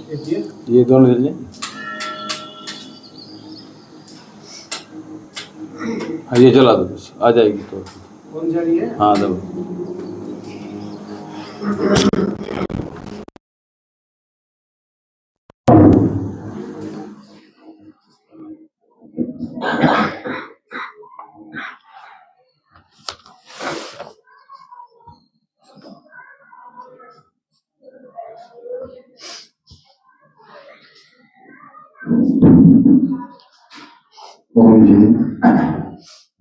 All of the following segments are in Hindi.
ये दोनों ले लें। हाँ ये चला दो, बस आ जाएगी तो। कौन जा रही है? हाँ दबो। ओम जी,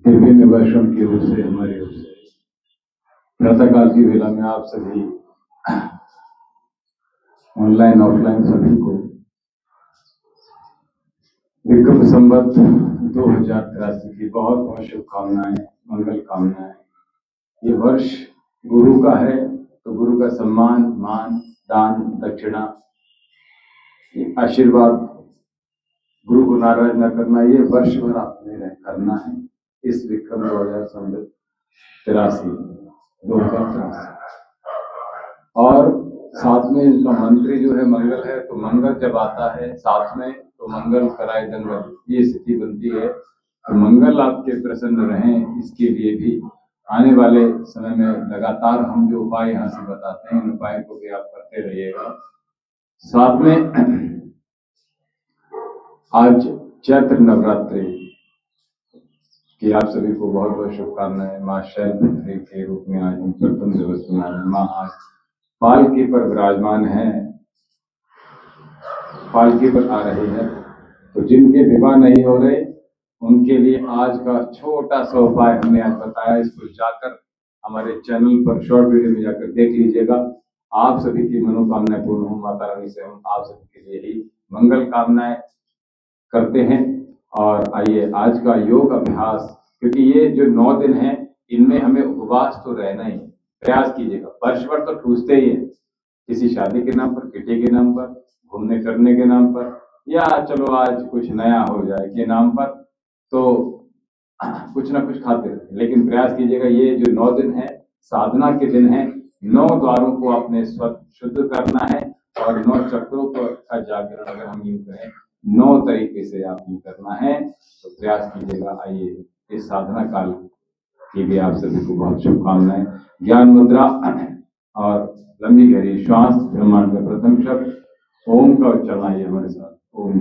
दिव्य में वैष्णव की ओर से, हमारी ओर से प्रातःकाल की वेला में आप सभी ऑनलाइन ऑफलाइन सभी को विक्रम संवत 2083 की बहुत बहुत शुभकामनाएं, मंगल कामनाएं। ये वर्ष गुरु का है तो गुरु का सम्मान, मान, दान, दक्षिणा, आशीर्वाद, गुरु को नाराज न करना, ये वर्ष भर आपने करना है। इस विक्रम 2083 और साथ में इसका मंत्री जो है मंगल है, तो मंगल जब आता है साथ में तो मंगल कराए दंगल, ये स्थिति बनती है। तो मंगल आपके प्रसन्न रहें, इसके लिए भी आने वाले समय में लगातार हम जो उपाय यहाँ से बताते हैं, उन उपाय को भी आप करते रहिएगा। साथ में आज चैत्र नवरात्रि की आप सभी को बहुत बहुत शुभकामनाएं। माँ शैलपुत्री के रूप में आज हम प्रथम दिवस मना रहे हैं। माँ आज पालकी पर विराजमान है, पालकी पर आ रही है। तो जिनके विवाह नहीं हो रहे उनके लिए आज का छोटा सा उपाय हमने आज बताया। इसको जाकर हमारे चैनल पर शॉर्ट वीडियो में जाकर देख लीजिएगा। आप सभी की मनोकामनाएं पूर्ण हो। माता रानी से हम आप सभी के लिए ही मंगल कामनाएं करते हैं। और आइए आज का योग अभ्यास, क्योंकि ये जो 9 दिन हैं इनमें हमें उपवास तो रहना ही, प्रयास कीजिएगा। वर्ष भर तो ठूसते ही है, किसी शादी के नाम पर, किटी के नाम पर, घूमने फिरने के नाम पर, या चलो आज कुछ नया हो जाए के नाम पर, तो कुछ ना कुछ खाते रहते। लेकिन प्रयास कीजिएगा ये जो 9 दिन है साधना के दिन है, 9 द्वारों को आपने शुद्ध करना है और 9 चक्रों का जागरण अगर हम यूं करें 9 तरीके से आप यूं करना है, तो प्रयास कीजिएगा। आइए इस साधना काल की भी आप सभी को बहुत शुभकामनाएं। ज्ञान मुद्रा और लंबी गहरी श्वास, ब्रह्मांड का प्रथम शब्द ओम का उच्चारण आइए हमारे साथ। ओम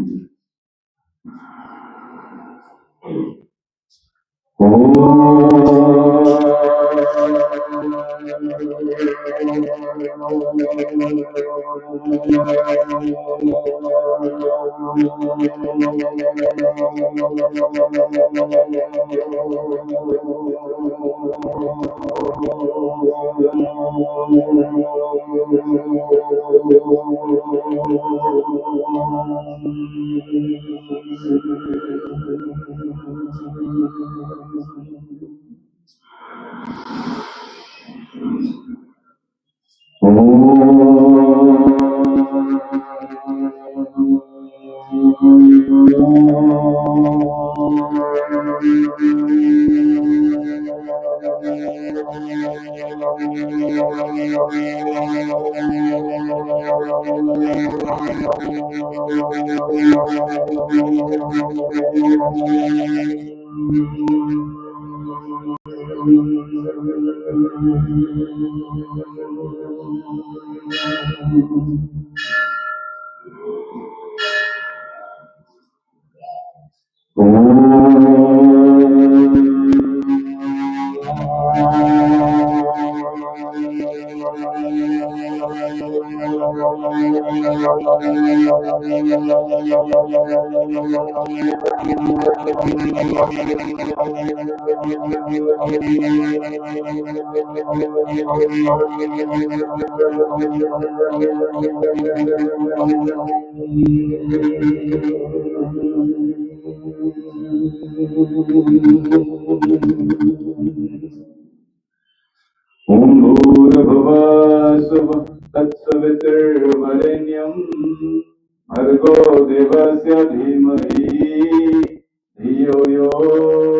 ओम भूर्भुवः स्वः तत्सवितुर्वरेण्यं भर्गो देवस्य धीमहि धियो यो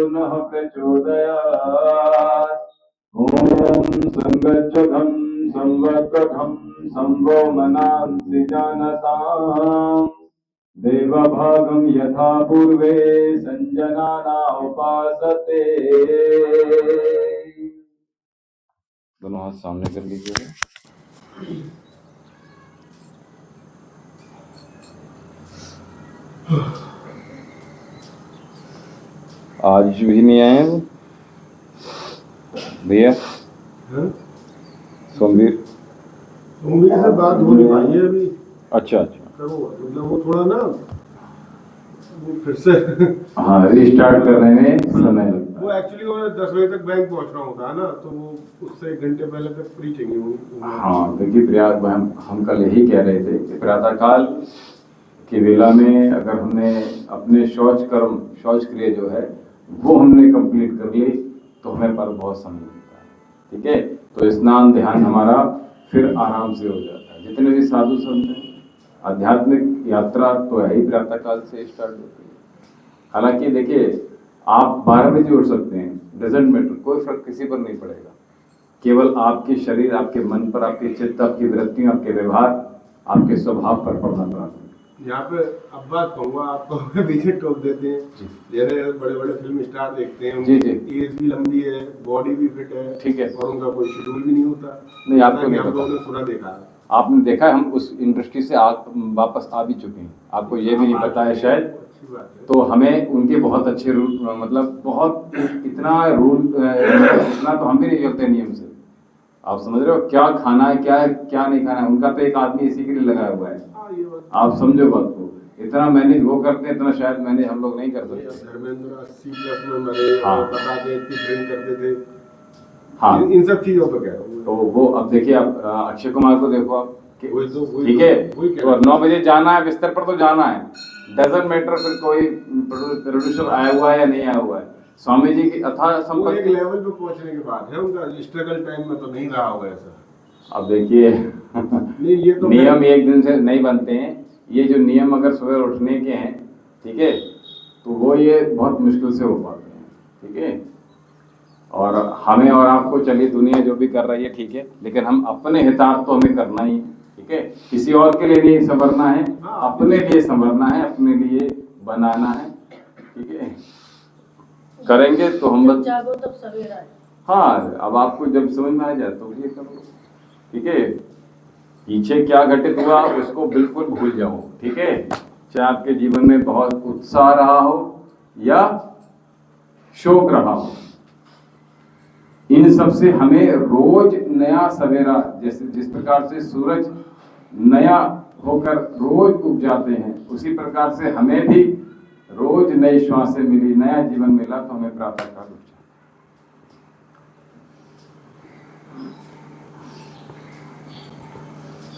नः प्रचोदयात्। ओम संगच्छतं संवत्सरं संवो मनांसि जानताम् देवभागं यथा पूर्वे संजनाना उपासते। दोनों हाथ सामने कर लीजिए। आज भी नहीं आए हैं वो भैया सोमवीर से बात हो नहीं पाई है अभी। अच्छा अच्छा करो मतलब वो थोड़ा ना वो फिर से हाँ रिस्टार्ट करने में समय लगता वो एक्चुअली वो 10 बजे तक बैंक पहुंचना होता है ना, तो वो उससे 1 घंटे पहले तक फ्री चाहिए है। हाँ देखिए प्रयाग हम कल यही कह रहे थे कि प्रातःकाल की वेला में अगर हमने अपने शौच क्रिया जो है वो हमने कंप्लीट कर ली तो हमें पर बहुत समय मिलता है। ठीक है, तो स्नान ध्यान हमारा फिर आराम से हो जाता है। जितने भी साधु संत हैं आध्यात्मिक यात्रा तो है ही प्रातःकाल से स्टार्ट होती है। हालांकि देखिए आप 12 बजे उठ सकते हैं, डजेंट मैटर, कोई फर्क किसी पर नहीं पड़ेगा। केवल आपके शरीर, आपके मन पर, आपके चित्त, आपकी वृत्तियों, आपके व्यवहार, आपके स्वभाव पर पड़ना पड़ा। यहाँ पे अब बात कहूँगा, आपको पीछे टोक देते हैं, जैसे बड़े बड़े फिल्म स्टार देखते हैं, जी, उनकी एज भी लंबी है, बॉडी भी फिट है, ठीक है, और उनका कोई शेड्यूल भी नहीं होता। नहीं आपको नहीं आप पता, लोगों ने पूरा देखा है, आपने देखा है, हम उस इंडस्ट्री से वापस आ भी चुके हैं, आपको ये भी नहीं पता है शायद। तो हमें उनके बहुत अच्छे रूल, मतलब बहुत इतना तो हम भी नहीं चलते नियम से। आप समझ रहे हो क्या खाना है, क्या नहीं खाना है, उनका तो एक आदमी इसी के लिए लगाया हुआ है। आप समझो बात को, इतना मैनेज वो करते हैं, इतना शायद मैनेज हम लोग नहीं कर सकते। धर्मेंद्र 80+ में मरे, हाँ, बता के ड्रिंक करते थे। हाँ, इन सब चीजों पर कह रहा हूँ। तो वो अब देखिए, आप अक्षय कुमार को देखो आप, ठीक है, तो 9 बजे जाना है, बिस्तर पर तो जाना है, डजंट मैटर फिर कोई प्रोड्यूसर आया हुआ है या नहीं आया हुआ है। स्वामी जी की अथाह वो एक संपत्ति, लेवल पे पहुंचने के बाद है, उनका स्ट्रगल टाइम में तो नहीं रहा होगा ऐसा। अब देखिए नहीं, ये तो नियम एक दिन से नहीं बनते हैं। ये जो नियम अगर सुबह उठने के हैं, ठीक है, तो वो ये बहुत मुश्किल से हो पाते हैं। ठीक है, और हमें और आपको, चलिए दुनिया जो भी कर रही है ठीक है, लेकिन हम अपने हितार्थ तो हमें करना ही है। ठीक है, किसी और के लिए नहीं संवरना है, अपने लिए संवरना है, अपने लिए बनाना है। ठीक है, करेंगे तो हम जब जागो तब सवेरा है। हाँ, अब आपको जब समझ में आ जाए तो ये करो। ठीक है, पीछे क्या घटित हुआ उसको बिल्कुल भूल जाओ। ठीक है, चाहे आपके जीवन में बहुत उत्साह रहा हो या शोक रहा हो, इन सब से हमें रोज नया सवेरा, जैसे जिस प्रकार से सूरज नया होकर रोज उग जाते हैं, उसी प्रकार से हमें भी रोज नई श्वासें मिली, नया जीवन मिला, तो हमें प्रातःकाल उठ जाए।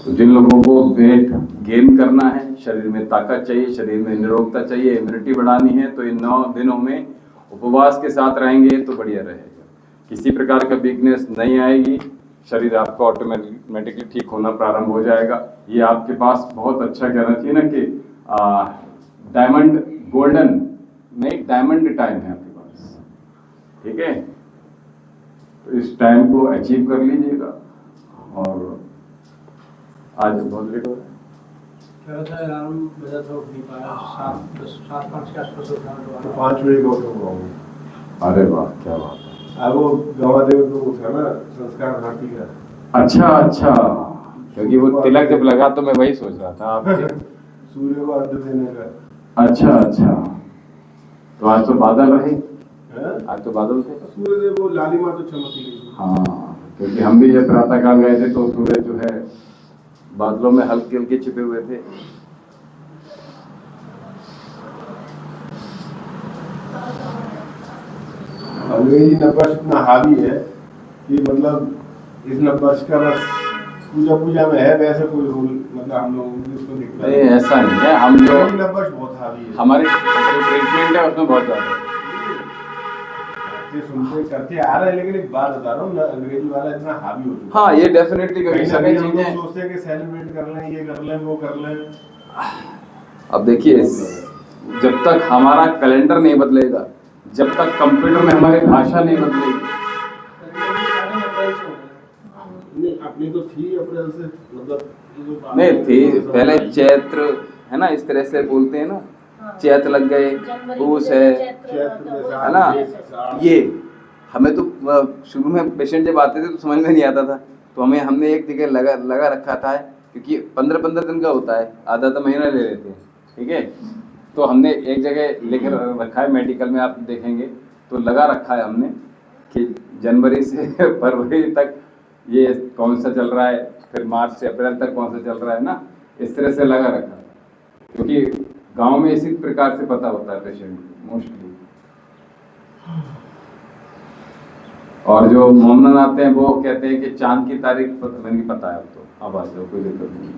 तो जिन लोगों को वेट गेन करना है, शरीर में ताकत चाहिए, शरीर में निरोगता चाहिए, इम्यूनिटी बढ़ानी है, तो इन 9 दिनों में उपवास के साथ रहेंगे तो बढ़िया रहेगा। किसी प्रकार का वीकनेस नहीं आएगी, शरीर आपका ऑटोमेटिकली ठीक होना प्रारंभ हो जाएगा। ये आपके पास बहुत अच्छा कहना चाहिए ना कि डायमंड, गोल्डन नहीं, डायमंड टाइम है आपके पास। ठीक है, तो इस टाइम को अचीव कर लीजिएगा। और आज बहुत लेट हो रहा है, क्या होता है, अलार्म बजा था, उठ नहीं पाया, 7:05 के आसपास उठा तो 5 बजे का उठूंगा। अरे वाह, क्या बात है। अब वो गवादेव तो वो था ना, संस्कार भारती का। अच्छा अच्छा, क्योंकि वो तिलक जब लगा तो मैं वही सोच रहा था आपके सूर्य को अर्घ्य देने का। अच्छा अच्छा, तो आज तो बादल रहे, है? आज तो बादल थे। सूर्य देव वो लालिमा तो चमकी गई। हाँ, क्योंकि हम भी जब प्रातःकाल गए थे तो सूर्य जो है बादलों में हल्के हल्के छिपे हुए थे। अंग्रेजी नववर्ष इतना हावी है कि मतलब इस नववर्ष का बस पूजा में है, वैसे कोई रूल मतलब हम लोग इसको दिखता नहीं, ऐसा नहीं है। हम जो नववर्ष बहुत हावी है, हमारे जो ट्रीटमेंट है उसमें बहुत ज्यादा सुनते करते आ रहे हैं, लेकिन एक बात बता रहा हूँ, अंग्रेजी वाला इतना हावी हो चुका है। हाँ, ये डेफिनेटली, क्योंकि सभी हम लोग चीजें, सोचते हैं कि सेलिब्रेट कर लें, ये कर लें, वो कर लें। अब देखिए, जब तक हमारा कैलेंडर नहीं बदलेगा, जब तक कंप्यूटर में हमारी भाषा नहीं बदलेगी, नहीं अपनी तो थी अप्रैल से, मतलब ये जो बात नहीं है, थी वो सब पहले है। चैत्र है ना, इस तरह से बोलते हैं ना, चैत लग गए, पूस है चैत्र है ना। में ये हमें तो शुरू में पेशेंट जब आते थे तो समझ में नहीं आता था, तो हमने एक जगह लगा रखा था, क्योंकि 15-15 दिन का होता है, आधा तो महीना ले लेते हैं, ठीक है। तो हमने एक जगह लेकर रखा है, मेडिकल में आप देखेंगे तो लगा रखा है हमने कि जनवरी से फरवरी तक ये कौन सा चल रहा है, फिर मार्च से अप्रैल तक कौन सा चल रहा है ना, इस तरह से लगा रखा है, क्योंकि गांव में इसी प्रकार से पता होता है पेशेंट को मोस्टली। और जो मोमनन आते हैं वो कहते हैं कि चांद की तारीख नहीं पता है, तो अब आ जाओ, कोई दिक्कत नहीं।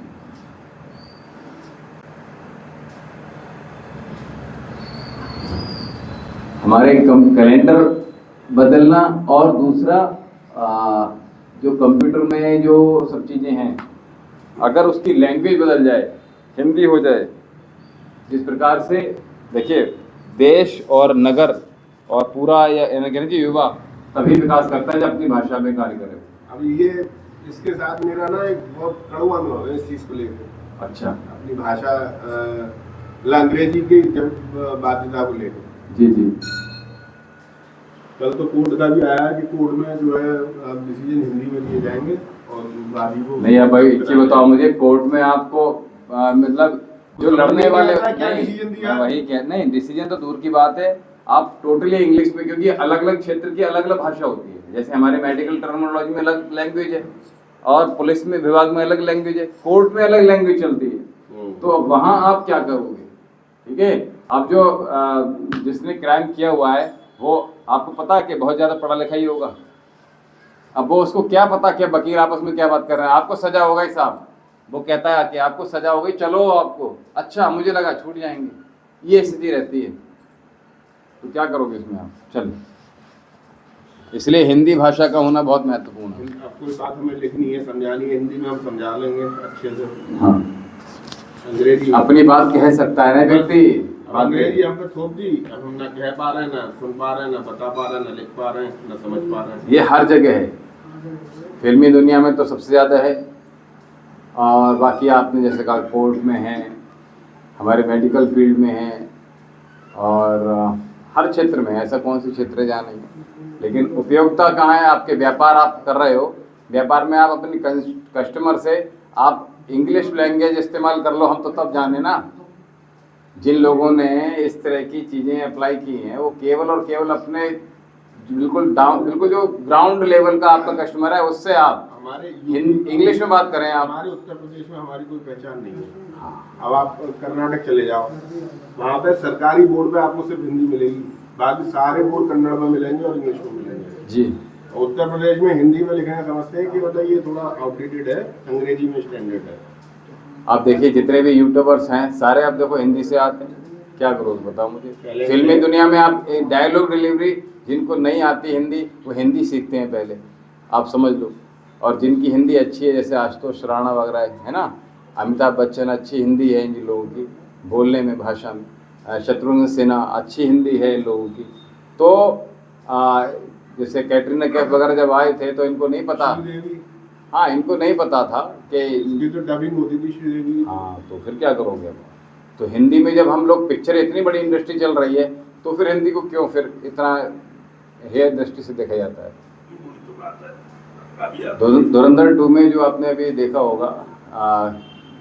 हमारे कैलेंडर बदलना, और दूसरा जो कंप्यूटर में जो सब चीज़ें हैं, अगर उसकी लैंग्वेज बदल जाए, हिंदी हो जाए, जिस प्रकार से देखिए देश और नगर और पूरा या युवा तभी विकास करता है जब अपनी भाषा में कार्य करे। अब ये इसके साथ मेरा ना एक बहुत कड़वा अनुभव है इस चीज को लेकर। अच्छा। अपनी भाषा अंग्रेजी की जब बाध्यता को लेकर, जी जी। कल तो कोर्ट का भी आया कि कोर्ट में जो है डिसीजन हिंदी में दिए जाएंगे और वादी को नहीं अब भाई ये बताओ मुझे, कोर्ट में आपको मतलब जो लड़ने वाले क्या डिसीजन दिया? वही क्या, नहीं डिसीजन तो दूर की बात है, आप टोटली इंग्लिश में, क्योंकि अलग अलग क्षेत्र की अलग अलग भाषा होती है। जैसे हमारे मेडिकल टर्मिनोलॉजी में अलग लैंग्वेज है, और पुलिस में विभाग में अलग लैंग्वेज है, कोर्ट में अलग लैंग्वेज चलती है, तो वहां आप क्या करोगे, ठीक है। अब जो जिसने क्राइम किया हुआ है वो आपको पता है कि बहुत ज्यादा पढ़ा लिखा ही होगा, अब वो उसको क्या पता कि वकील आपस में क्या बात कर रहे हैं, आपको सजा होगा ही साहब, वो कहता है कि आपको सजा हो गई, चलो आपको, अच्छा मुझे लगा छूट जाएंगे, ये स्थिति रहती है, तो क्या करोगे इसमें आप। चलो, इसलिए हिंदी भाषा का होना बहुत महत्वपूर्ण है। अब कोई बात हमें लिखनी है, समझानी है, हिंदी में हम समझा लेंगे अच्छे से। हाँ, अंग्रेजी अपनी बात कह सकता है ना व्यक्ति, अंग्रेजी हम पे थोप दी, अब हम ना कह पा रहे हैं, ना सुन पा रहे हैं, ना बता पा रहे हैं, ना लिख पा रहे हैं, ना समझ पा रहे हैं। ये हर जगह है, फिल्मी दुनिया में तो सबसे ज़्यादा है, और बाकी आपने जैसे कहा कोर्ट में है, हमारे मेडिकल फील्ड में है, और हर क्षेत्र में, ऐसा कौन सी क्षेत्र है जहाँ नहीं है। लेकिन उपयोगिता कहाँ है, आपके व्यापार आप कर रहे हो, व्यापार में आप अपनी कस्टमर से आप इंग्लिश लैंग्वेज इस्तेमाल कर लो, हम तो तब जाने ना। जिन लोगों ने इस तरह की चीज़ें अप्लाई की हैं वो केवल और केवल अपने बिल्कुल जो ग्राउंड लेवल का आपका कस्टमर है उससे आप हमारे इंग्लिश में बात करें आप। हमारे उत्तर प्रदेश में हमारी कोई पहचान नहीं है। अब आप कर्नाटक चले जाओ, वहाँ पे सरकारी बोर्ड पे आपको सिर्फ हिंदी मिलेगी, बाकी सारे बोर्ड कन्नड़ में मिलेंगे और इंग्लिश में मिलेंगे जी। उत्तर प्रदेश में हिंदी में लिखना समझते हैं कि मतलब ये थोड़ा आउटडेटेड है, अंग्रेजी में स्टैंडर्ड है। आप देखिए जितने भी यूट्यूबर्स हैं सारे आप देखो हिंदी से आते हैं, क्या करो बताओ मुझे। फिल्मी दुनिया में आप डायलॉग डिलीवरी, जिनको नहीं आती हिंदी वो हिंदी सीखते हैं पहले, आप समझ लो। और जिनकी हिंदी अच्छी है, जैसे आशुतोष राणा वगैरह है ना, अमिताभ बच्चन, अच्छी हिंदी है इन लोगों की बोलने में, भाषा में। शत्रुघ्न सिन्हा, अच्छी हिंदी है इन लोगों की। तो जैसे कैटरीना कैफ वगैरह जब आए थे तो इनको नहीं पता, हाँ इनको नहीं पता था कि इसकी तो डबिंग होती थी श्रीदेवी। हाँ, तो फिर क्या करोगे। तो हिंदी में जब हम लोग पिक्चर, इतनी बड़ी इंडस्ट्री चल रही है, तो फिर हिंदी को क्यों फिर इतना हेयर दृष्टि से देखा जाता है। धुरंधर 2 में जो आपने अभी देखा होगा,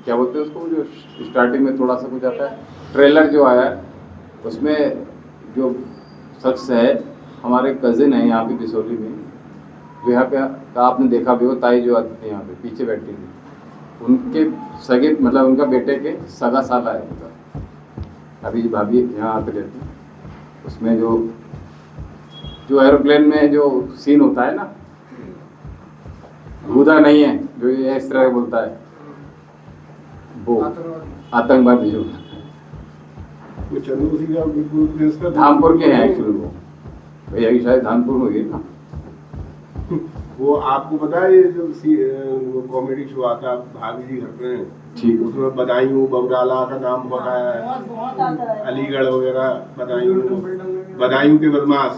क्या बोलते हैं उसको, जो स्टार्टिंग में थोड़ा सा कुछ आता है, ट्रेलर जो आया उसमें जो शख्स है, हमारे कज़िन है यहाँ पे बिसोली में, जो यहाँ पे आपने देखा भी हो, ताई जो आती थी यहाँ पे पीछे बैठी थी, उनके सगे मतलब उनका बेटे के सगा साला है उनका, अभी भाभी यहाँ आते रहती है। उसमें जो एरोप्लेन में जो सीन होता है ना, भूदा नहीं है जो ये इस तरह बोलता है, वो आतंकवादी जो धामपुर के हैं एक्चुअली, वो भैया की शायद धामपुर में गई ना। वो आपको पता है ये जो कॉमेडी शो आता है भाभी जी घर पे, ठीक, उसमें बदायूं बबराला का नाम बहुत आया है, अलीगढ़ वगैरह, बदायूं के बदमाश,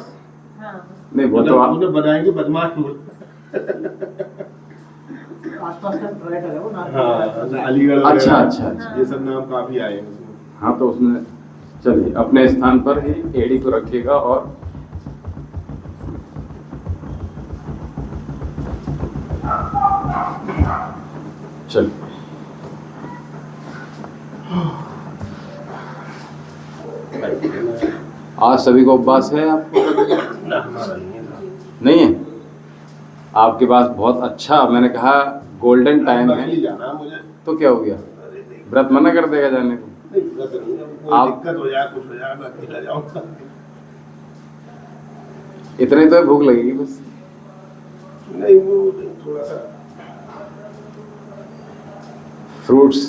नहीं वो तो आप बदायूं के बदमाश आसपास का पर्यटक है वो नाम हाँ अलीगढ़ अच्छा वगैरह, अच्छा अच्छा। ये सब नाम काफी आए हैं उसमें। हाँ तो उसने, चलिए अपने स्थान पर ही एड़ी को रखिएगा और चलिए। आज सभी को उपवास है आपको? नहीं है? आपके पास बहुत अच्छा, मैंने कहा गोल्डन टाइम है, दिल्ली जाना है मुझे। तो क्या हो गया? व्रत मना कर देगा जाने को? नहीं, दिक्कत नहीं है, कोई आप- दिक्कत हो जाए कुछ हो जाए मैं अकेला जाऊंगा। इतने तो भूख लगेगी बस। नहीं वो थोड़ा सा फ्रूट्स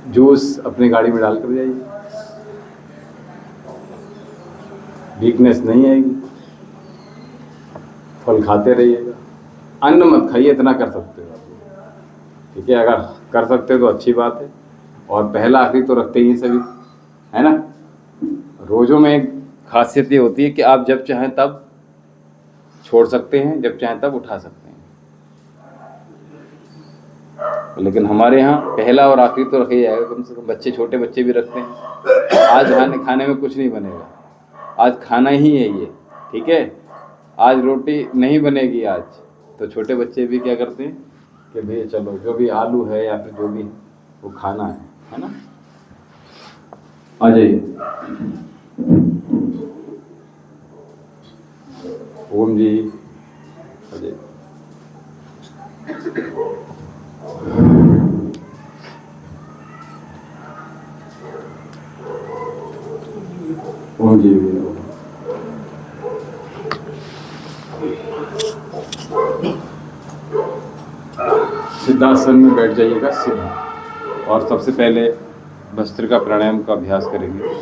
जूस अपनी गाड़ी में डाल कर जाइए, वीकनेस नहीं आएगी। फल खाते रहिएगा, अन्न मत खाइए, इतना कर सकते हो आप। ठीक है, अगर कर सकते हो तो अच्छी बात है। और पहला आखिरी तो रखते ही हैं सभी, है ना। रोज़ों में एक खासियत ये होती है कि आप जब चाहें तब छोड़ सकते हैं, जब चाहें तब उठा सकते हैं। लेकिन हमारे यहाँ पहला और आखिरी तो रखा ही जाएगा, कम से कम बच्चे, छोटे बच्चे भी रखते हैं। आज खाने में कुछ नहीं बनेगा, आज खाना ही है ये, ठीक है। आज रोटी नहीं बनेगी आज, तो छोटे बच्चे भी क्या करते हैं कि भैया चलो जो भी आलू है या फिर जो भी वो खाना है ना। आ जाइए। ओम जी आ जाइए। ओम जी भी आओ। सिद्धासन में बैठ जाइएगा सीधा, और सबसे पहले भस्त्रिका प्राणायाम का अभ्यास करेंगे।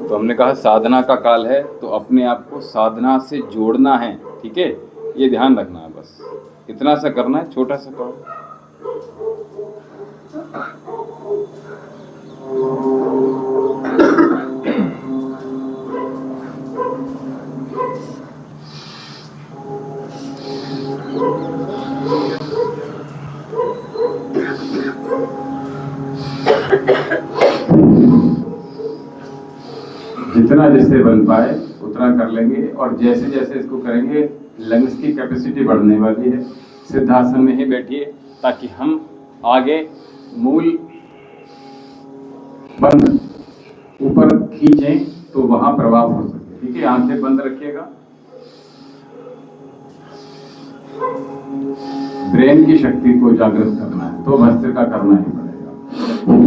तो हमने कहा साधना का काल है, तो अपने आप को साधना से जोड़ना है, ठीक है, ये ध्यान रखना है। बस इतना सा करना है, छोटा सा काम। जितना जिससे बन पाए उतना कर लेंगे, और जैसे जैसे इसको करेंगे लंग्स की कैपेसिटी बढ़ने वाली है। सिद्धासन में ही बैठिए ताकि हम आगे मूल बंद ऊपर खींचें तो वहां प्रभाव हो सके, ठीक है। आंखें बंद रखिएगा, ब्रेन की शक्ति को जागृत करना है तो भस्त्रिका करना ही पड़ेगा।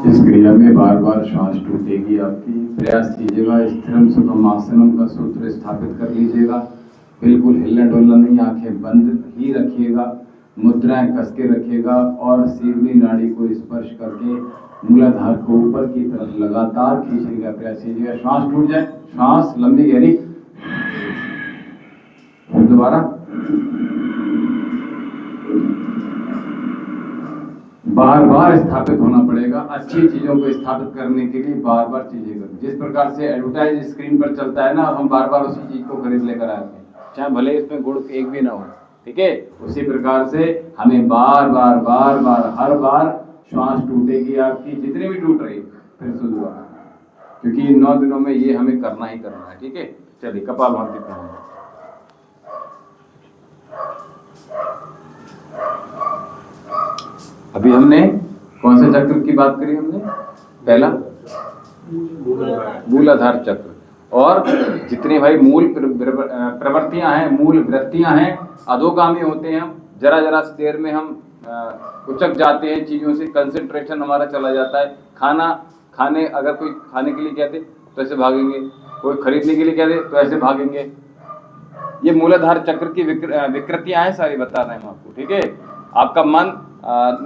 इस क्रिया में बार बार श्वास टूटेगी आपकी। प्रयास कीजिएगा स्थिरम सुखम आसनम का सूत्र स्थापित कर लीजिएगा। बिल्कुल हिलना डुलना नहीं, आंखें बंद ही रखिएगा, मुद्राएं कस के रखिएगा और सीवनी नाड़ी को स्पर्श करके मूलाधार को ऊपर की तरफ लगातार खींचने का प्रयास कीजिएगा। श्वास टूट जाए, श्वास लंबी गहरी, फिर दोबारा बार बार स्थापित होना पड़ेगा। अच्छी चीजों को स्थापित करने के लिए बार बार चीजें करें। जिस प्रकार से एडवर्टाइज स्क्रीन पर चलता है ना, हम बार बार उसी चीज को खरीद लेकर आते हैं, चाहे भले इसमें गुड़ एक भी ना हो, ठीक है। उसी प्रकार से हमें बार बार बार बार हर बार श्वास टूटेगी आपकी, जितनी भी टूट रही फिर से दोबारा, क्योंकि इन 9 दिनों में ये हमें करना ही करना है, ठीक है। चलिए कपालभाति प्राणायाम। अभी हमने कौन से चक्र की बात करी? हमने पहला मूलाधार चक्र, और जितने भाई मूल प्रवृत्तियां हैं, मूल वृत्तियां हैं, अधोगामी होते हैं हम। जरा जरा सी देर में हम उचक जाते हैं चीज़ों से, कंसंट्रेशन हमारा चला जाता है। खाने अगर कोई खाने के लिए कहते तो ऐसे भागेंगे, कोई खरीदने के लिए कहते तो ऐसे भागेंगे, ये मूलाधार चक्र की विकृतियां हैं, सारी बता रहे हैं हम आपको, ठीक है। आपका मन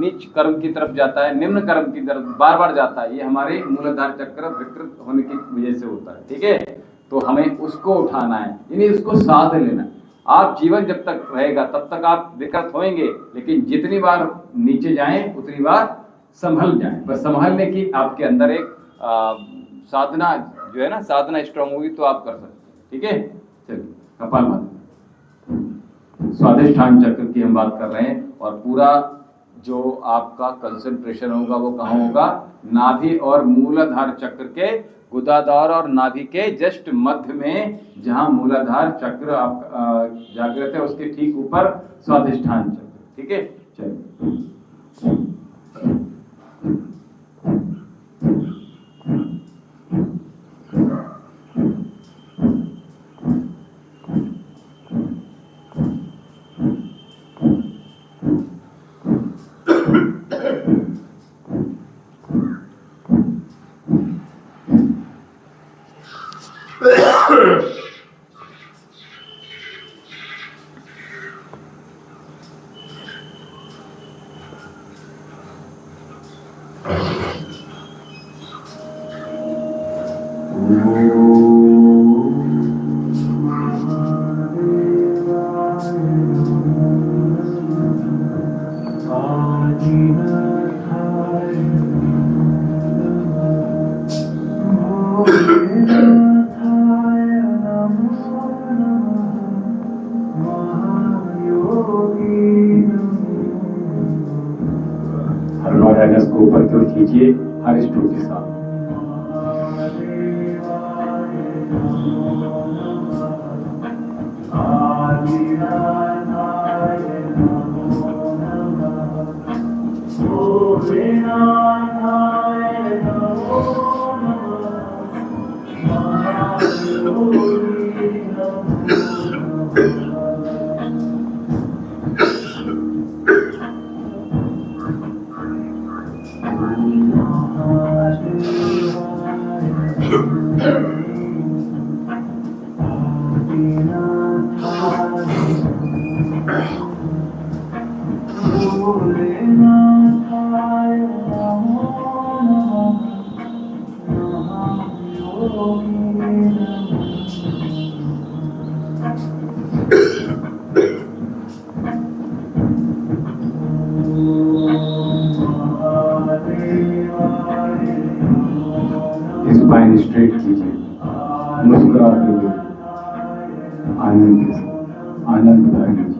नीच कर्म की तरफ जाता है, निम्न कर्म की तरफ बार बार जाता है, ये हमारे मूलाधार चक्र विकृत होने की वजह से होता है, ठीक है। तो हमें उसको उठाना है, यानी उसको साध लेना है। आप जीवन जब तक रहेगा तब तक आप विकृत होंगे, लेकिन जितनी बार नीचे जाएं उतनी बार संभल जाएं। बस संभलने की आपके अंदर एक साधना जो है ना, साधना स्ट्रांग होगी तो आप कर सकते हैं, ठीक है। चलिए कपालभाति स्वाधिष्ठान चक्र की हम बात कर रहे हैं, और पूरा जो आपका कंसंट्रेशन होगा वो कहाँ होगा, नाभि और मूलाधार चक्र के गुदाधार और नाभि के जस्ट मध्य में, जहां मूलाधार चक्र आप जागृत है उसके ठीक ऊपर स्वाधिष्ठान चक्र, ठीक है। चलिए को ऊपर की ओर खींचिए हर स्ट्रोक के साथ। स्पाइन स्ट्रेट कीजिए, मुस्कुराते हुए आनंद के साथ आनंद भर लीजिए।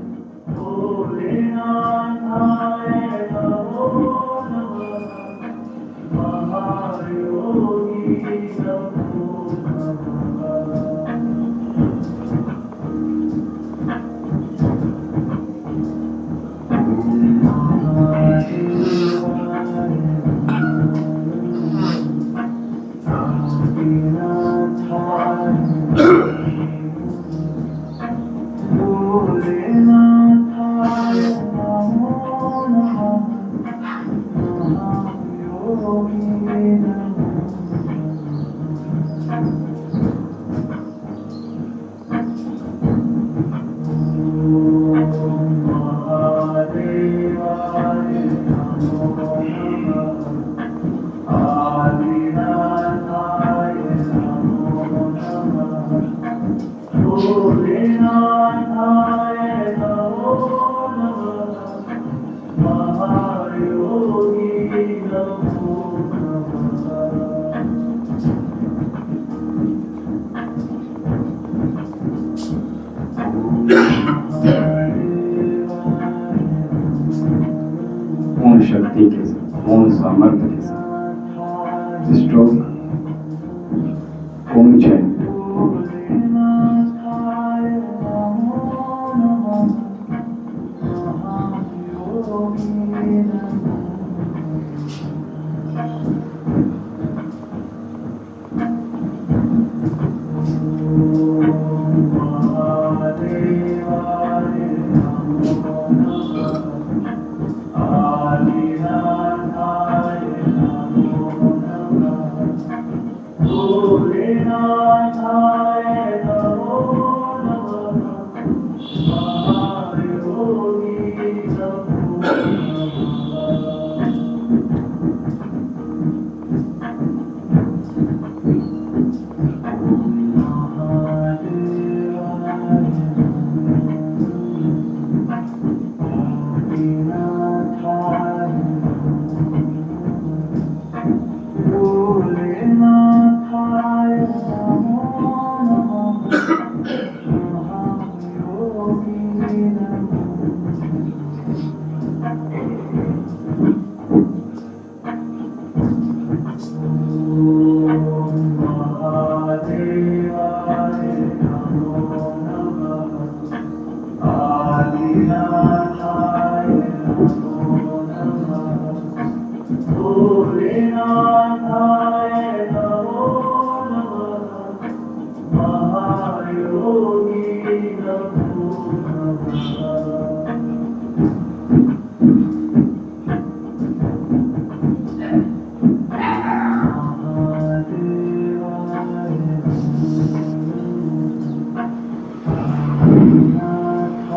पूर्ण शक्ति के साथ, पूर्ण सामर्थ्य के साथ स्ट्रोक पूर्ण चैन।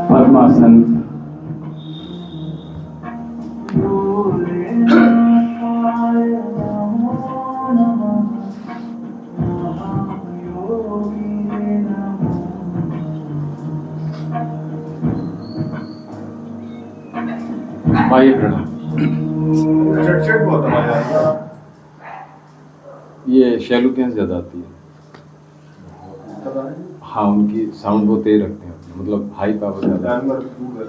पद्मासन। भाई प्रणाम। चट बहुत आवाज आ रही है। ये शैलू के यहाँ से ज़्यादा आती है। हाँ, उनकी साउंड बहुत तेज रखते हैं, मतलब हाई पावर ज़्यादा। जानवर दूर है।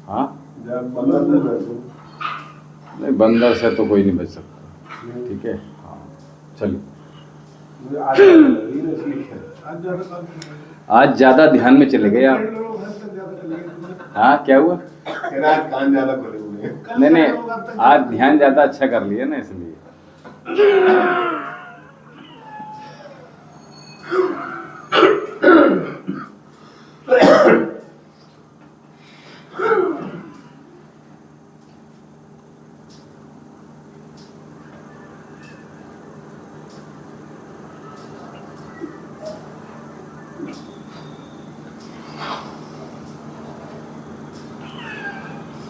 हाँ, बंदर दूर है तो। नहीं, बंदर से तो कोई नहीं बच सकता। ठीक है, हाँ, चलिए। मुझे आज लगी ना इसलिए। आज ज़्यादा ध्यान में चले गए आप। हाँ, क्या हुआ? कह रहा है कान ज्यादा खुले हुए हैं। नहीं नहीं, आज ध्यान ज़्यादा अच्छा कर लिया ना, इसलिए।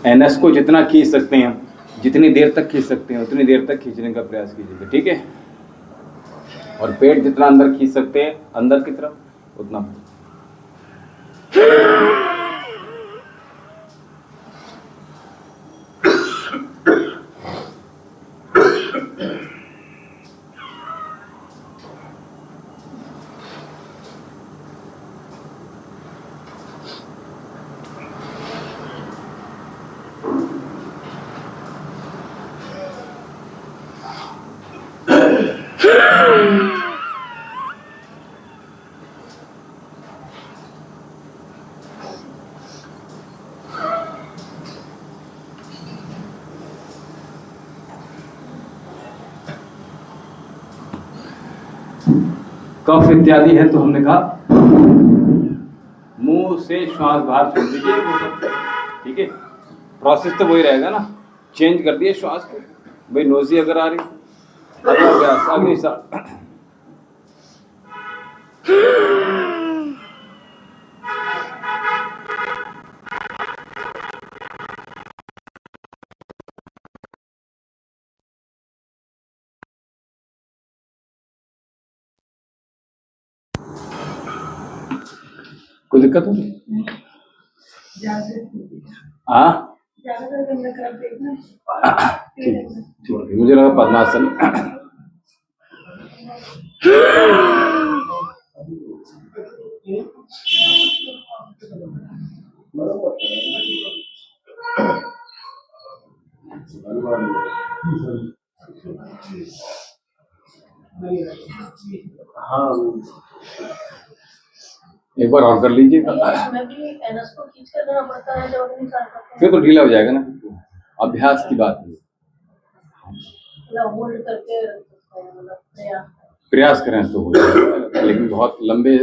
एनएस को जितना खींच सकते हैं, जितनी देर तक खींच सकते हैं उतनी देर तक खींचने का प्रयास कीजिएगा, ठीक है। और पेट जितना अंदर खींच सकते हैं अंदर की तरफ उतना। कफ इत्यादि है तो हमने कहा मुंह से श्वास बाहर छोड़ दीजिए, ठीक है। प्रोसेस तो वही रहेगा ना, चेंज कर दिए श्वास को। भाई नोजी अगर आ रही, अग्नि सांस। कोई दिक्कत हो? हाँ, ठीक, मुझे लगा पद्मासन। हाँ, एक बार और कर लीजिएगा, इसमें भी एनएस को खींच कर देना पड़ता है जब अपनी सांस करते फिर तो ढीला हो जाएगा ना। अभ्यास की बात है, हैं, होल्ड करके मतलब प्रयास करें तो हो जाएगा, लेकिन बहुत लंबे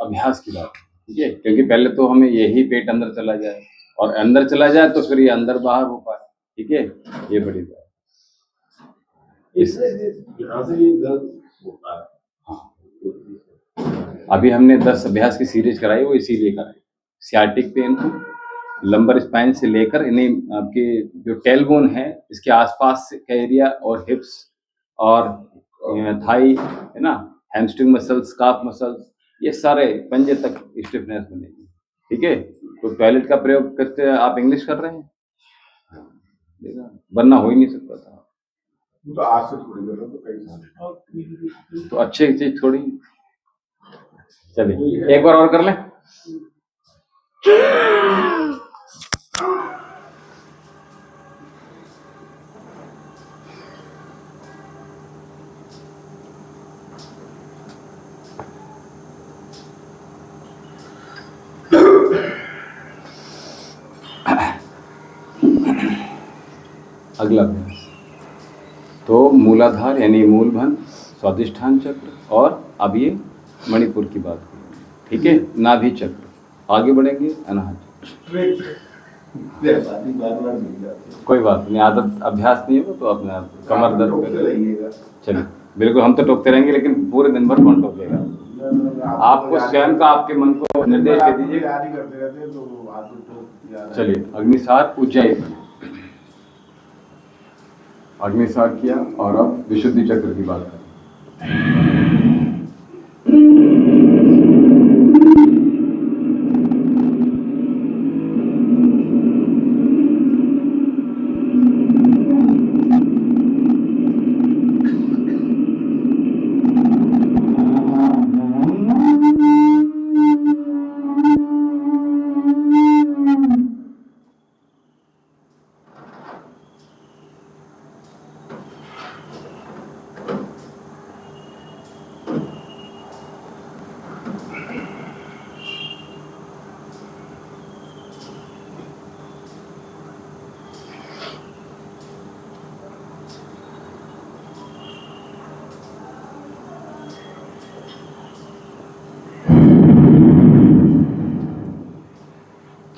अभ्यास की बात है, ठीक है। क्योंकि पहले तो हमें यही पेट अंदर चला जाए, और अंदर चला जाए तो फिर ये अंदर बाहर हो पाए, ठीक है। ये बड़ी बात। यहाँ से ये दर्द होता है। अभी हमने 10 अभ्यास की सीरीज कराई, वो इसीलिए कराई। सियाटिक पेन को लंबर स्पाइन से लेकर इन्हें आपके जो टेलबोन है इसके आसपास का एरिया, और हिप्स और थाई है ना, हैमस्ट्रिंग मसल्स, काफ मसल्स, ये सारे पंजे तक स्टिफनेस बनेगी, ठीक है। तो टॉयलेट का प्रयोग करते आप इंग्लिश कर रहे हैं, देखा, वरना हो ही नहीं सकता था। तो आज से थोड़ी देर तो कई साल तो अच्छी चीज थोड़ी। चलिए एक बार और कर लें। अगला अभ्यास, तो मूलाधार यानी मूलधन, स्वादिष्ठान चक्र, और अब ये मणिपुर की बात करें, ठीक है। नाभि चक्र, आगे बढ़ेंगे अनाहत चक्र। कोई बात नहीं, आदत अभ्यास नहीं होगा तो अपने आप कमर दर्द करेगा। चलिए बिल्कुल, हम तो टोकते रहेंगे लेकिन पूरे दिन भर कौन टोकेगा। आपको स्वयं का, आपके मन को निर्देश दे दीजिए। चलिए अग्निसार उज्जैन, अग्निसार किया और अब विशुद्धि चक्र की बात करें।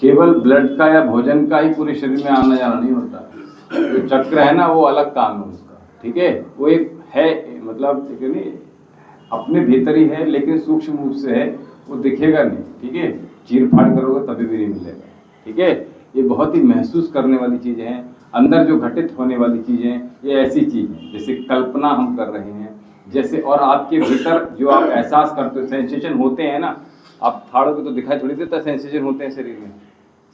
केवल ब्लड का या भोजन का ही पूरे शरीर में आना जाना नहीं होता। जो चक्र है ना वो अलग काम है उसका, ठीक है। वो एक है, मतलब एक नहीं अपने भीतर ही है लेकिन सूक्ष्म रूप से है, वो दिखेगा नहीं, ठीक है। चीर फाड़ करोगे तभी भी नहीं मिलेगा, ठीक है। ये बहुत ही महसूस करने वाली चीज़ें हैं, अंदर जो घटित होने वाली चीज़ें, ये ऐसी चीज़ है जैसे कल्पना हम कर रहे हैं, जैसे और आपके भीतर जो आप एहसास करते हो, सेंसेशन होते हैं ना, आप फाड़ोगे तो दिखाई थोड़ी देता, सेंसेशन होते हैं शरीर में।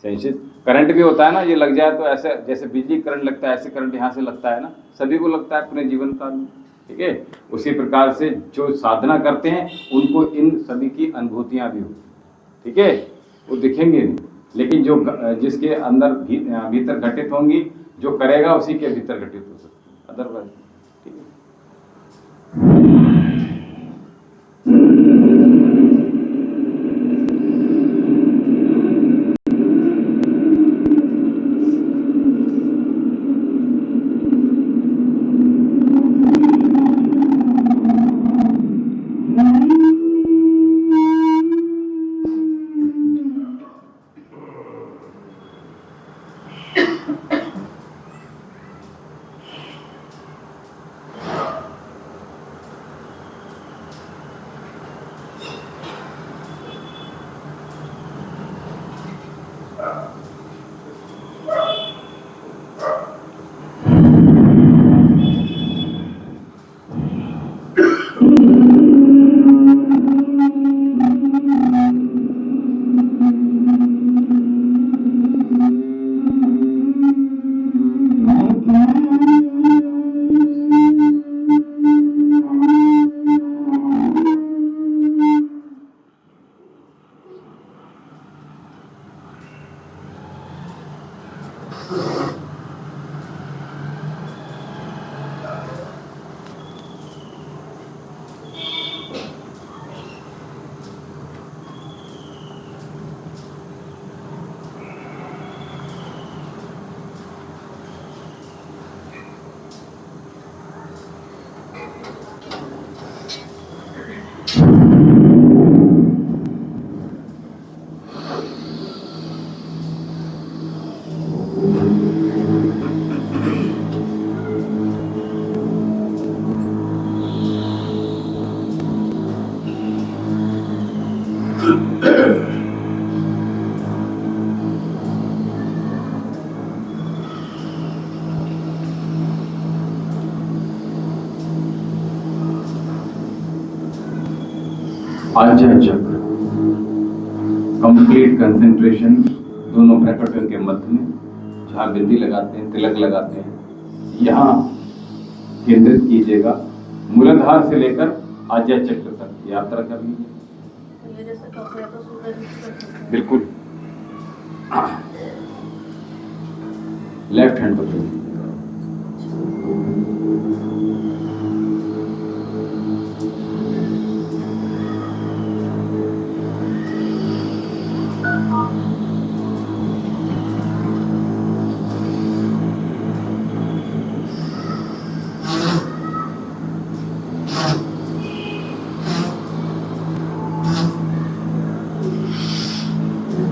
सेंसेशन करंट भी होता है ना, ये लग जाए तो ऐसे जैसे बिजली करंट लगता है, ऐसे करंट यहाँ से लगता है ना, सभी को लगता है अपने जीवन काल में, ठीक है। उसी प्रकार से जो साधना करते हैं उनको इन सभी की अनुभूतियाँ भी होती, ठीक है। वो दिखेंगे नहीं, लेकिन जो जिसके अंदर भीतर घटित होंगी, जो करेगा उसी के भीतर घटित हो सकती है, अदरवाइज, ठीक है। आज्ञा चक्र, कंप्लीट कंसंट्रेशन दोनों ब्रैकेटों के मध्य में, जहाँ बिंदी लगाते हैं, तिलक लगाते हैं, यहाँ केंद्रित कीजिएगा। मूलाधार से लेकर आज्ञा चक्र तक यात्रा कर लीजिए। ये जैसे कपड़े तो सूर्य भी कर सकते हैं। बिल्कुल, लेफ्ट हैंड पकड़िए।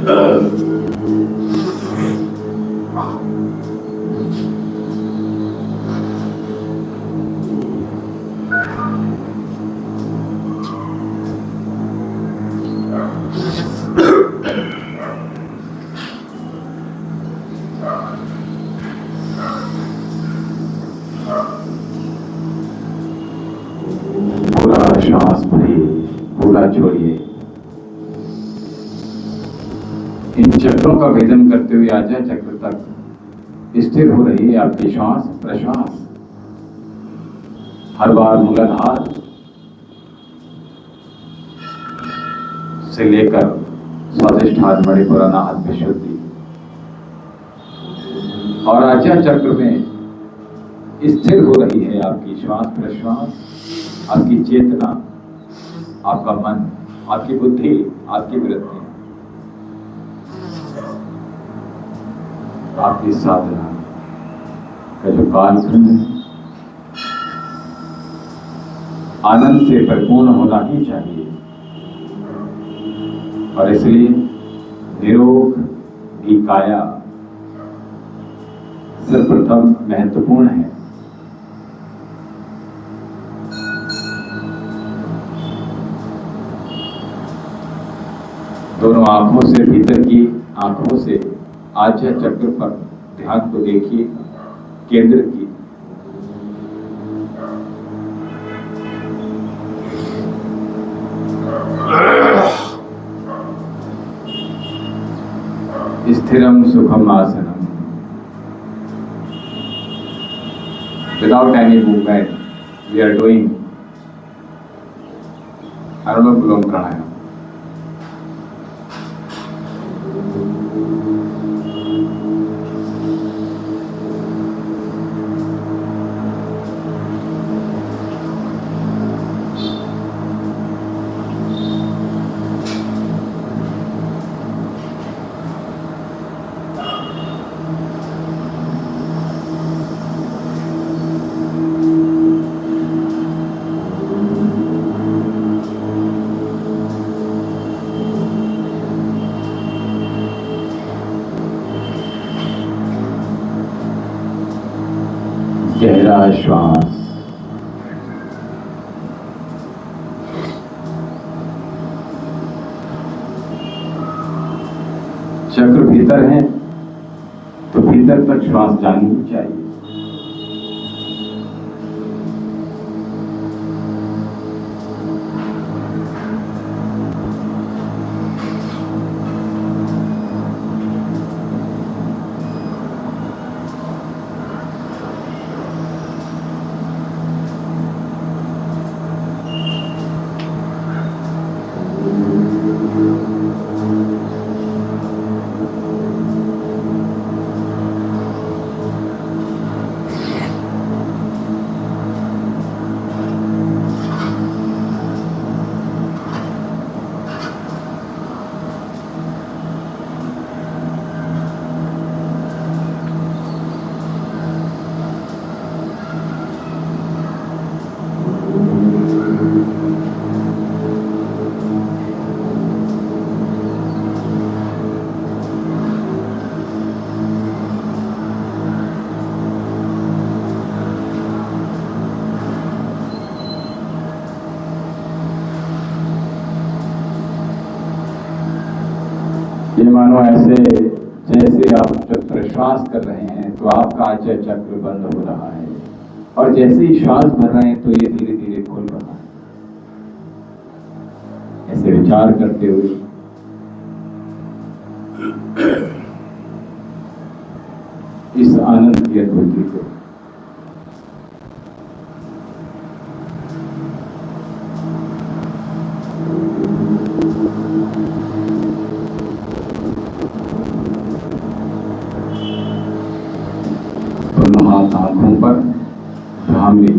पूरा श्वास भरिए, पूरा छोड़िए। इन चक्रों का भेदन करते हुए आज्ञा चक्र तक स्थिर हो रही है आपकी श्वास प्रश्वास। हर बार मूलाधार से लेकर स्वादिष्ठान मणिपुर अनाहत विशुद्धि, और आज्ञा चक्र में स्थिर हो रही है आपकी श्वास प्रश्वास, आपकी चेतना, आपका मन, आपकी बुद्धि, आपकी वृत्ति, आपकी साधना का जो कालखंड है आनंद से परिपूर्ण होना ही चाहिए। और इसलिए निरोग की काया सर्वप्रथम महत्वपूर्ण है। दोनों आंखों से, भीतर की आंखों से आज्ञा चक्र पर ध्यान को देखिए, केंद्र की। स्थिरम सुखम आसनम, without any movement we are doing anulom vilom pranayam. गहरा श्वास, चक्र भीतर है तो भीतर तक श्वास जानी चाहिए। ये मानो ऐसे जैसे आप जब प्रश्वास कर रहे हैं तो आपका आज्ञा चक्र बंद हो रहा है, और जैसे ही श्वास भर रहे हैं तो ये धीरे धीरे खुल रहा है। ऐसे विचार करते हुए इस आनंद की अनुभूति को हाथ आंखों पर थामे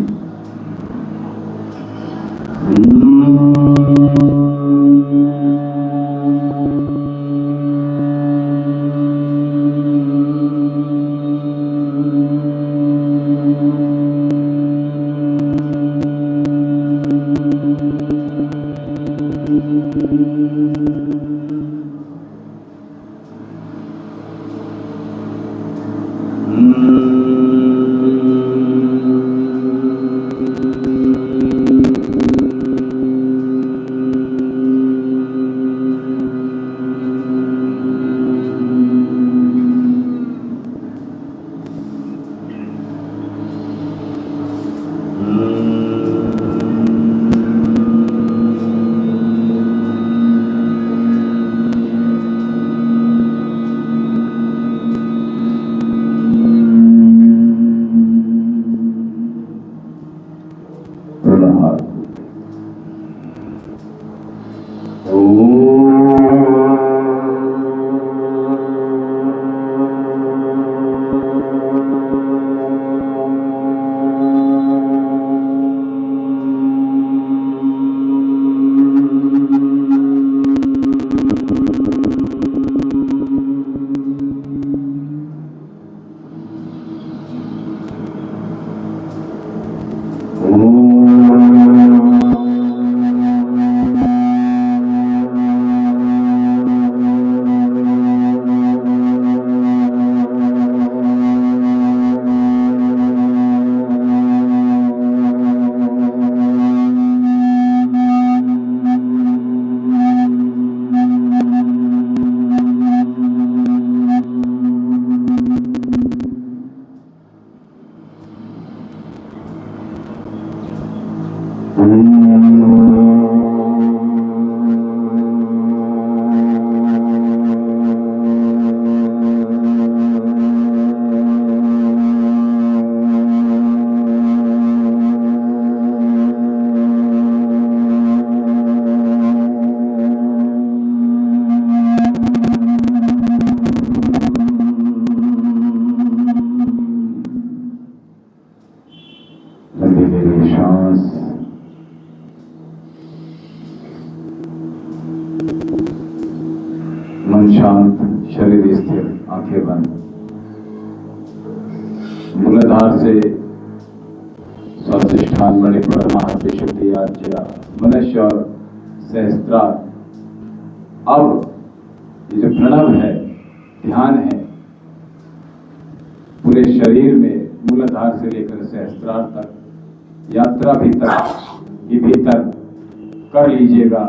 शरीर स्थिर, आंखें बंद। मूलाधार से स्वादिष्ठान, मणिपुर, महाशक्ति, शुद्धि, आज्या, मनुष्य और सहस्त्रार। अब ये जो प्रणव है, ध्यान है, पूरे शरीर में मूलाधार से लेकर सहस्त्रार तक यात्रा भीतर कर लीजिएगा,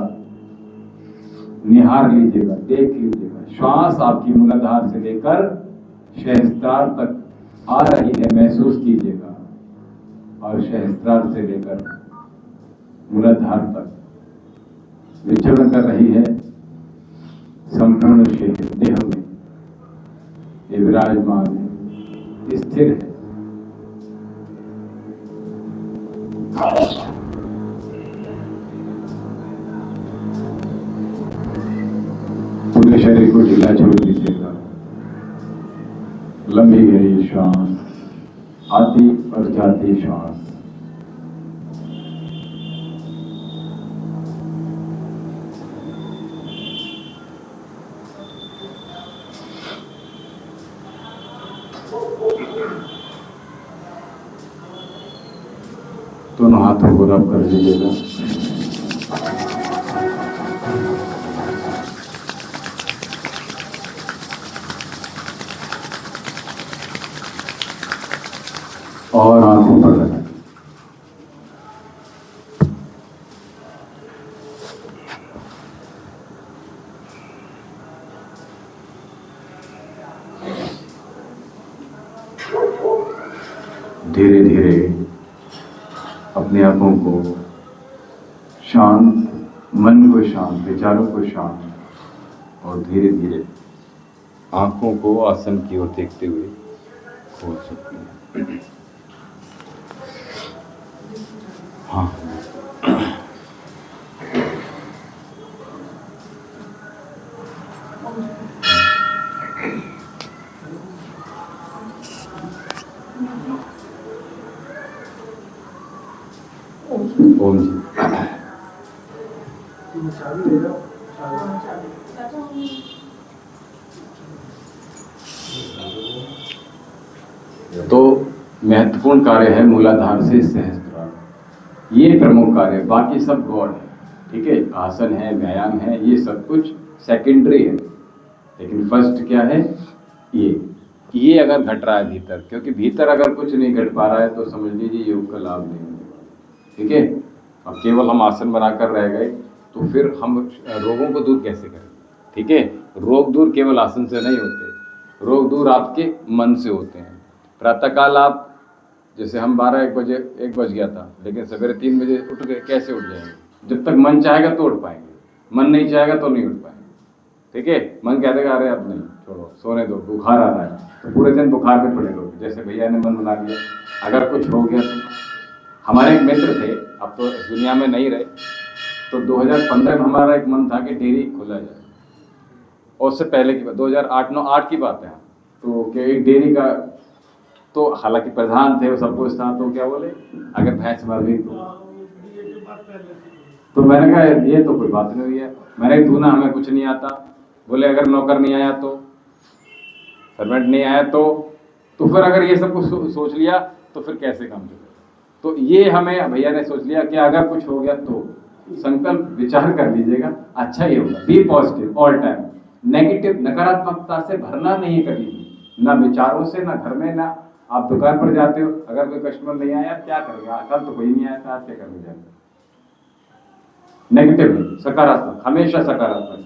निहार लीजिएगा, देख लीजिएगा। श्वास आपकी मूलाधार से लेकर सहस्त्रार तक आ रही है, महसूस कीजिएगा, और सहस्त्रार से लेकर मूलाधार तक विचरण कर रही है। संपूर्ण शरीर देह में ये विराजमान है, स्थिर है। पूरे शरीर को ढीला छोड़ दीजिएगा। लंबी गहरी श्वास, आती और जाती श्वास। दोनों हाथों को रब कर दीजिएगा। और आंखों पर लगाएं। धीरे धीरे अपने आंखों को शांत, मन को शांत, विचारों को शांत, और धीरे धीरे आंखों को आसन की ओर देखते हुए खोल सकते हैं। हाँ, ओम जी। तो महत्वपूर्ण कार्य है मूलाधार से सहस्त्रार, ये प्रमुख कार्य, बाकी सब गौड़ है। ठीक है, आसन है, व्यायाम है, ये सब कुछ सेकेंडरी है, लेकिन फर्स्ट क्या है? ये अगर घट रहा है भीतर, क्योंकि भीतर अगर कुछ नहीं घट पा रहा है तो समझ लीजिए योग का लाभ नहीं मिलेगा। ठीक है, अब केवल हम आसन बनाकर रह गए तो फिर हम रोगों को दूर कैसे करें? ठीक है, रोग दूर केवल आसन से नहीं होते, रोग दूर आपके मन से होते हैं। प्रातःकाल आप, जैसे हम 1 बज गया था, लेकिन सवेरे 3 बजे उठ गए, कैसे उठ जाएंगे? जब तक मन चाहेगा तो उठ पाएंगे, मन नहीं चाहेगा तो नहीं उठ पाएंगे। ठीक है, मन कह देगा अरे अब नहीं, छोड़ो, सोने दो, बुखार आ रहा है, तो पूरे दिन बुखार पे पड़े रहोगे। जैसे भैया ने मन बना लिया, अगर कुछ हो गया तो। हमारे एक मित्र थे, अब तो इस दुनिया में नहीं रहे, तो 2015 में हमारा एक मन था कि डेयरी खोला जाए, और उससे पहले की बात 2008 की बात है। तो क्या एक डेयरी का, तो हालांकि प्रधान थे, वो सब कुछ था, तो क्या बोले अगर भैंस मर गई तो मैंने कहा ये तो कोई बात नहीं हुई है। मैंने तू ना, हमें कुछ नहीं आता। बोले अगर नौकर नहीं आया तो, सर्वेंट नहीं आया तो फिर अगर ये सब कुछ सोच लिया तो फिर कैसे काम चलेगा? तो ये हमें भैया ने सोच लिया कि अगर कुछ हो गया तो संकल्प विचार कर लीजिएगा, अच्छा ही होगा। Be positive all time, negative नकारात्मकता से भरना नहीं है कभी भी, ना विचारों से, ना घर में, ना आप दुकान पर जाते हो, अगर कोई कस्टमर नहीं आया क्या करेगा? कल तो कोई नहीं आया था, आज क्या करने जाएगा? नेगेटिव नहीं, सकारात्मक, हमेशा सकारात्मक।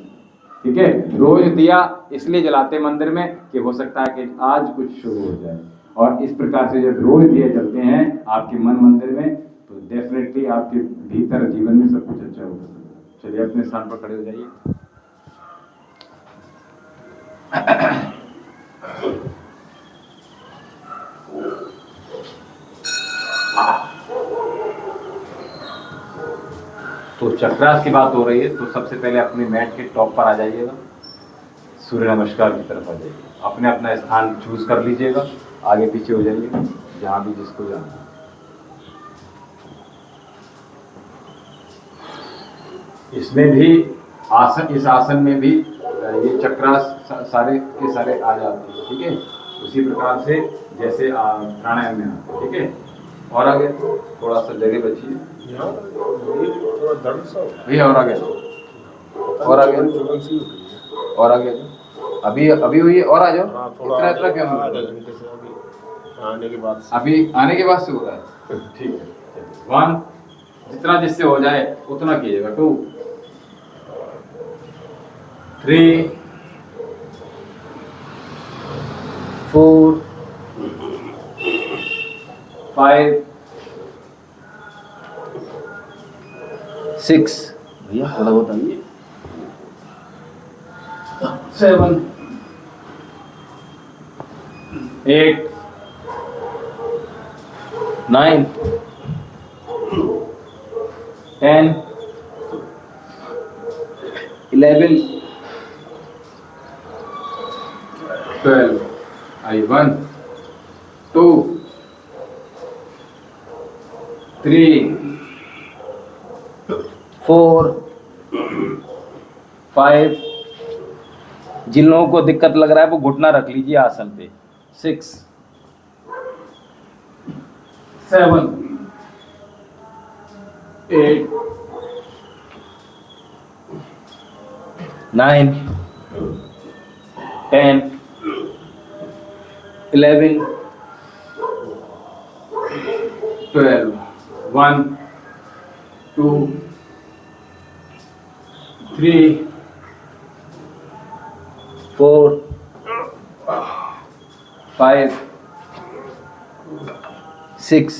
ठीक है, रोज दिया इसलिए जलाते मंदिर में कि हो सकता है कि आज कुछ शुरू हो जाए, और इस प्रकार से जब रोज दिए जलते हैं आपके मन मंदिर में, तो डेफिनेटली आपके भीतर जीवन में सब कुछ अच्छा होगा। चलिए अपने स्थान पर खड़े हो जाइए। तो चक्रास की बात हो रही है, तो सबसे पहले अपने मैट के टॉप पर आ जाइएगा, सूर्य नमस्कार की तरफ आ जाइए, अपने अपना स्थान चूज कर लीजिएगा, आगे पीछे हो जाइए जहाँ भी जिसको जाना है। इसमें भी आसन, इस आसन में भी ये चक्रास सारे के सारे आ जाते हैं, ठीक है। उसी प्रकार से जैसे प्राणायाम में आते हैं, ठीक है। और आगे थोड़ा सा जगह बची है भैया, और आगे और आगे और आगे अभी अभी हुई है, और आ जाओ। इतना इतना क्या आने के बाद अभी आने के बाद से हो रहा है, ठीक है। 1 जितना जिससे हो जाए उतना कीजिएगा। 2 3 4 5 6 भैया थोड़ा बहुत आइए 7 8 9 10 11 12 आई 1 2 3 4 5 जिन लोगों को दिक्कत लग रहा है वो घुटना रख लीजिए आसन पे 6 7 8 9 10 11 12 1 2 3 4 5 6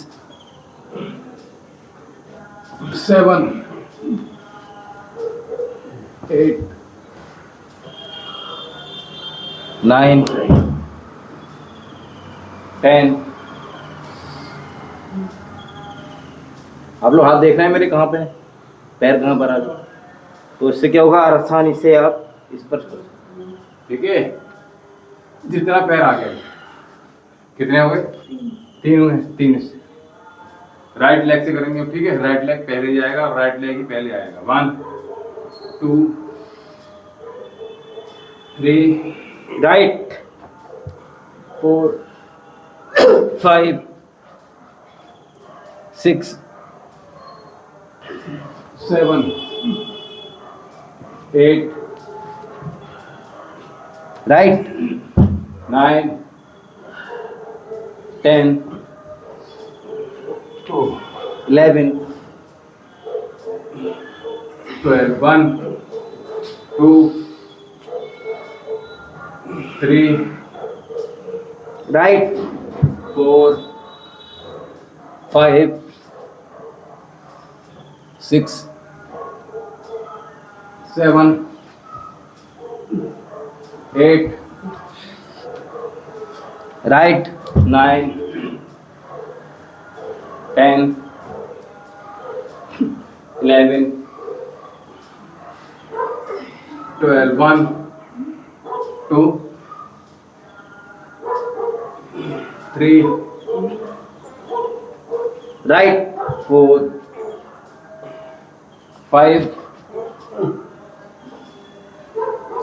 7 8 9 10 आप लोग हाथ देख रहे हैं मेरे कहाँ पे, पैर कहाँ पर आ गए, तो इससे क्या होगा आसानी से आप इस पर, ठीक है। जितना पैर आ गया, कितने हो गए 3 हुए, 3 से राइट लेग से करेंगे, ठीक है। राइट लेग पहले जाएगा और राइट लेग ही पहले आएगा। 1 2 3 right 4 5 6 7 8 right 9 10 11 12 1 2 3 right 4 5 6 7 8 right 9 10 11 12 1 2 3 right 4 5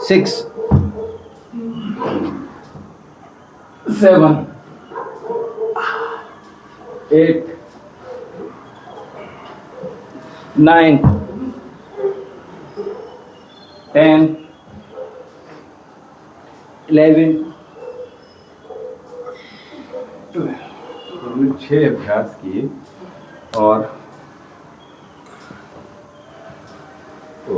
6 7 8 9 10 11 हमने 6 अभ्यास किए और तो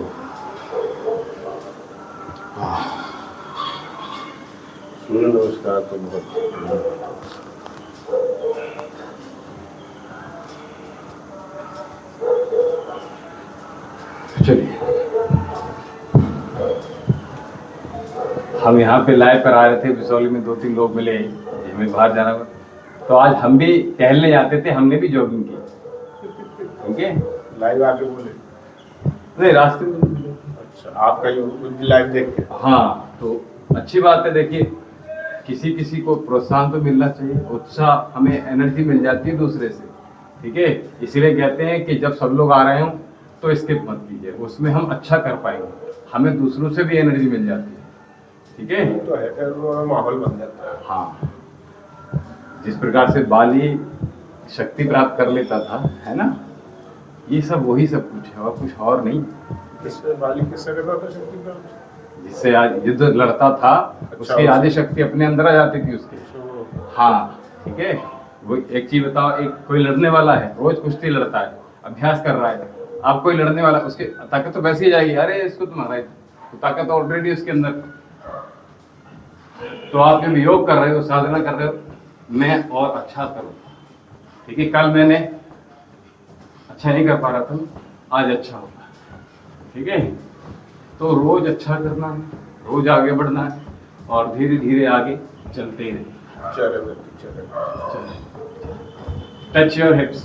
सूर्य नमस्कार तो बहुत चलिए हम यहाँ पे लाइव पर आ रहे थे, बिसौली में 2-3 लोग मिले, हमें बाहर जाना हुआ, तो आज हम भी टहलने जाते थे, हमने भी जॉगिंग की, ठीक है। लाइव आके बोले नहीं रास्ते में मिले। अच्छा आप कहीं लाइव देख के हाँ तो अच्छी बात है। देखिए किसी किसी को प्रोत्साहन तो मिलना चाहिए, उत्साह, हमें एनर्जी मिल जाती है दूसरे से, ठीक है। इसीलिए कहते हैं कि जब सब लोग आ रहे हों तो स्किप मत कीजिए, उसमें हम अच्छा कर पाएंगे, हमें दूसरों से भी एनर्जी मिल जाती है, ठीक है। तो है फिर वो माहौल बन जाता है। हाँ, जिस प्रकार से बाली शक्ति प्राप्त कर लेता था, है ना, ये सब वही सब कुछ है और कुछ और नहीं। किससे बाली किससे करता था शक्ति प्राप्त? जिससे आज युद्ध लड़ता था उसकी आदि शक्ति अपने अंदर आ जाती थी उसके। हाँ, ठीक है। वो एक चीज बताओ, एक कोई लड़ने वाला है, रोज कुश्ती लड़ता है, अभ्यास कर रहा है, आप कोई लड़ने वाला, उसके ताकत तो वैसे ही जाएगी, अरे इसको तो मारा है, तो ताकत ऑलरेडी उसके अंदर। तो आप जब योग कर रहे हो, साधना कर रहे हो, मैं और अच्छा करूँ, ठीक है। कल मैंने अच्छा नहीं कर पा रहा था, आज अच्छा होगा, ठीक है। तो रोज अच्छा करना है, रोज आगे बढ़ना है और धीरे धीरे आगे चलते ही रहे। Touch your hips,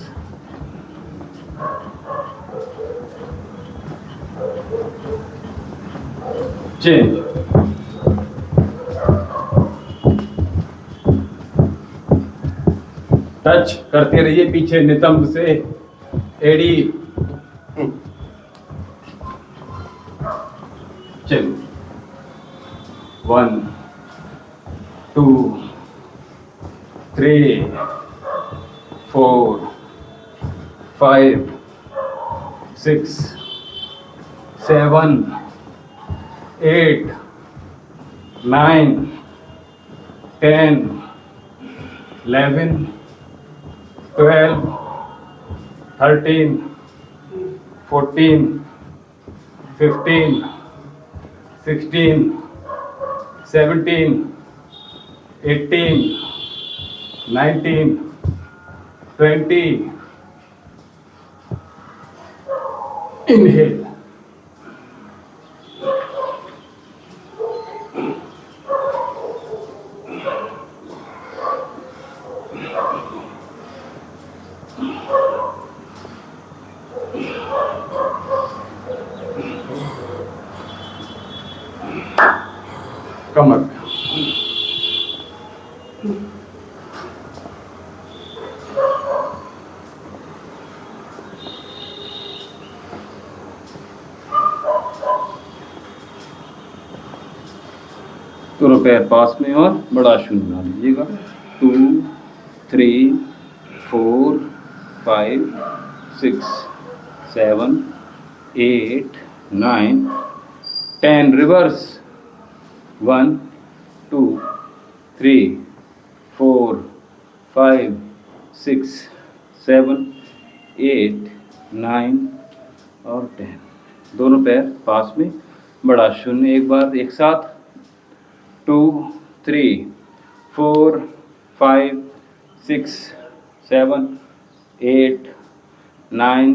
change, touch करते रहिए पीछे नितंब से एड़ी। चलिए 1 2 3 4 5 6 7 8 9 10 11 12 13 14 15 16 17 18 19 20 inhale, कमर पे। दोनों पैर पास में और बड़ा शून्य बना लीजिएगा। 2 3 4 5 6 7 8 9 10 रिवर्स। 1 2 3 4 5 6 7 8 9 और 10। दोनों पैर पास में, बड़ा शून्य। एक बार एक साथ 2 3 4 5 6 7 8 9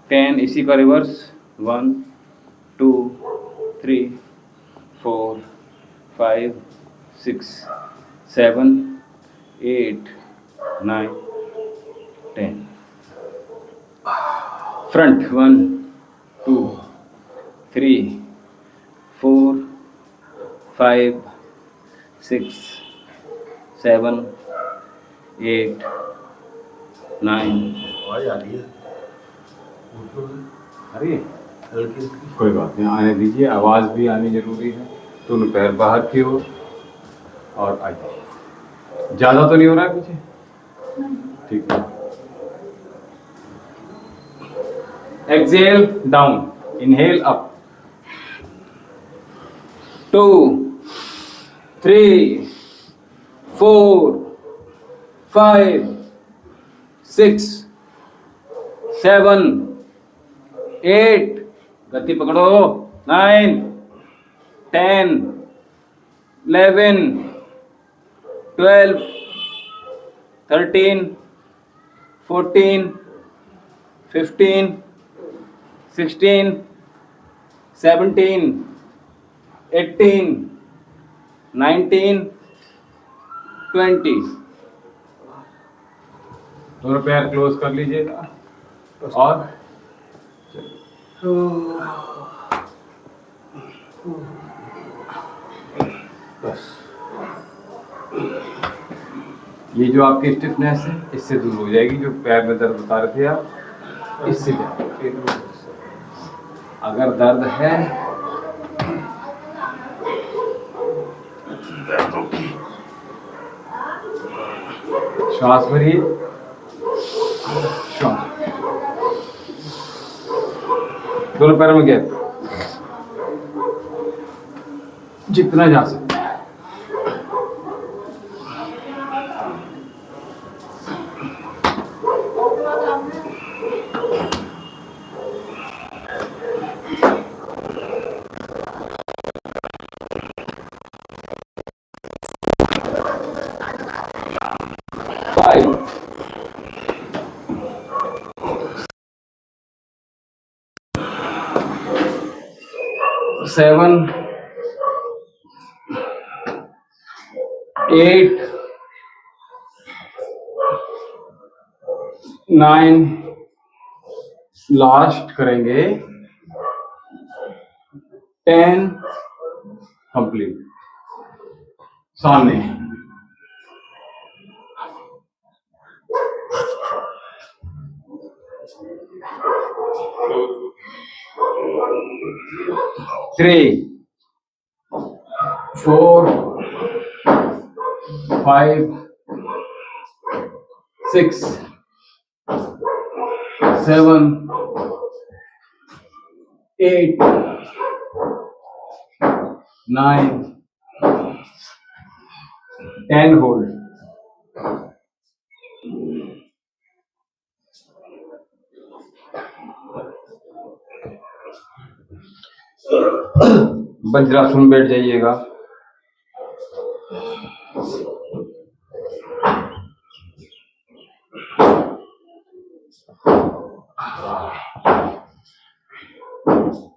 10। इसी का रिवर्स 1 2 3 4 5 6 7 8 9 10। फ्रंट 1 2 3 4 5 6 7 8 9। आवाज आ रही है अरे हल्की कोई बात नहीं, आने दीजिए, आवाज़ भी आनी जरूरी है। दोनों पैर बाहर की ओर और आइए। ज़्यादा तो नहीं हो रहा है पीछे? ठीक है। Exhale down, inhale up. 2 3 4 5 6 7 8। गति पकड़ो। 9 10 11 12 13 14 15 16 17 18 19 20। दोनों पैर क्लोज कर लीजिएगा और बस। ये जो आपकी स्टिफनेस है इससे दूर हो जाएगी, जो पैर में दर्द बता रहे थे आप, इससे जाएगी। अगर दर्द है श्वास भरिए, श्वास, दोनों पैरों में गैप, जितना जा सकते। 7, 8, 9, लास्ट करेंगे 10, कंप्लीट। सामने 3, 4, 5, 6, 7, 8, 9, 10 hold. वज्रासन में बैठ जाइएगा।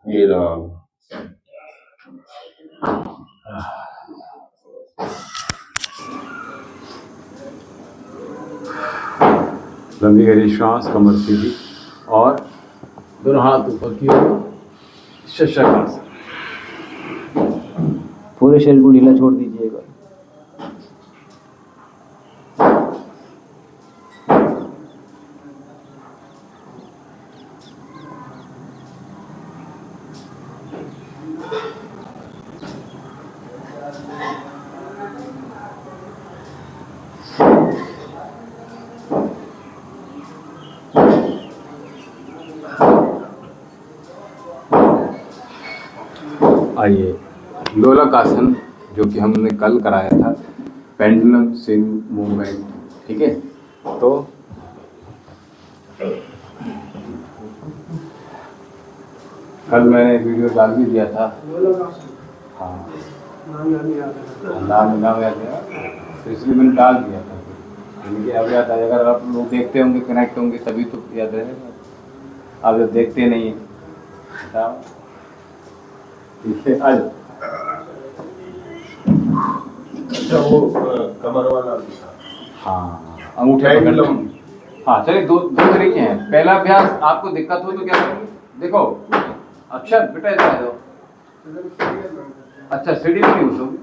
ये रहा। लंबी गहरी श्वास, कमर सीधी और दोनों हाथ ऊपर की ओर, शशकासन। पूरे शरीर को ढीला छोड़ दीजिएगा। आइए, लोलक आसन जो कि हमने कल कराया था, पेंडुलम स्विंग मूवमेंट, ठीक है। तो कल मैंने वीडियो डाल भी दिया था। हाँ, नाम याद है, तो इसलिए मैंने डाल दिया था। यानी अब याद आएगा, अगर आप लोग देखते होंगे, कनेक्ट होंगे, तभी तो याद रहेगा। आप जब देखते नहीं बताओ, ठीक है। आज अच्छा, वो कमर वाला हाँ, अंगूठे पकड़ लो। हाँ, चलिए, दो तरीके हैं। पहला अभ्यास, आपको दिक्कत हो तो क्या करेंगे, देखो अक्षर बेटा इधर आ जाओ। अच्छा, सीढ़ी में नहीं घुसोगे,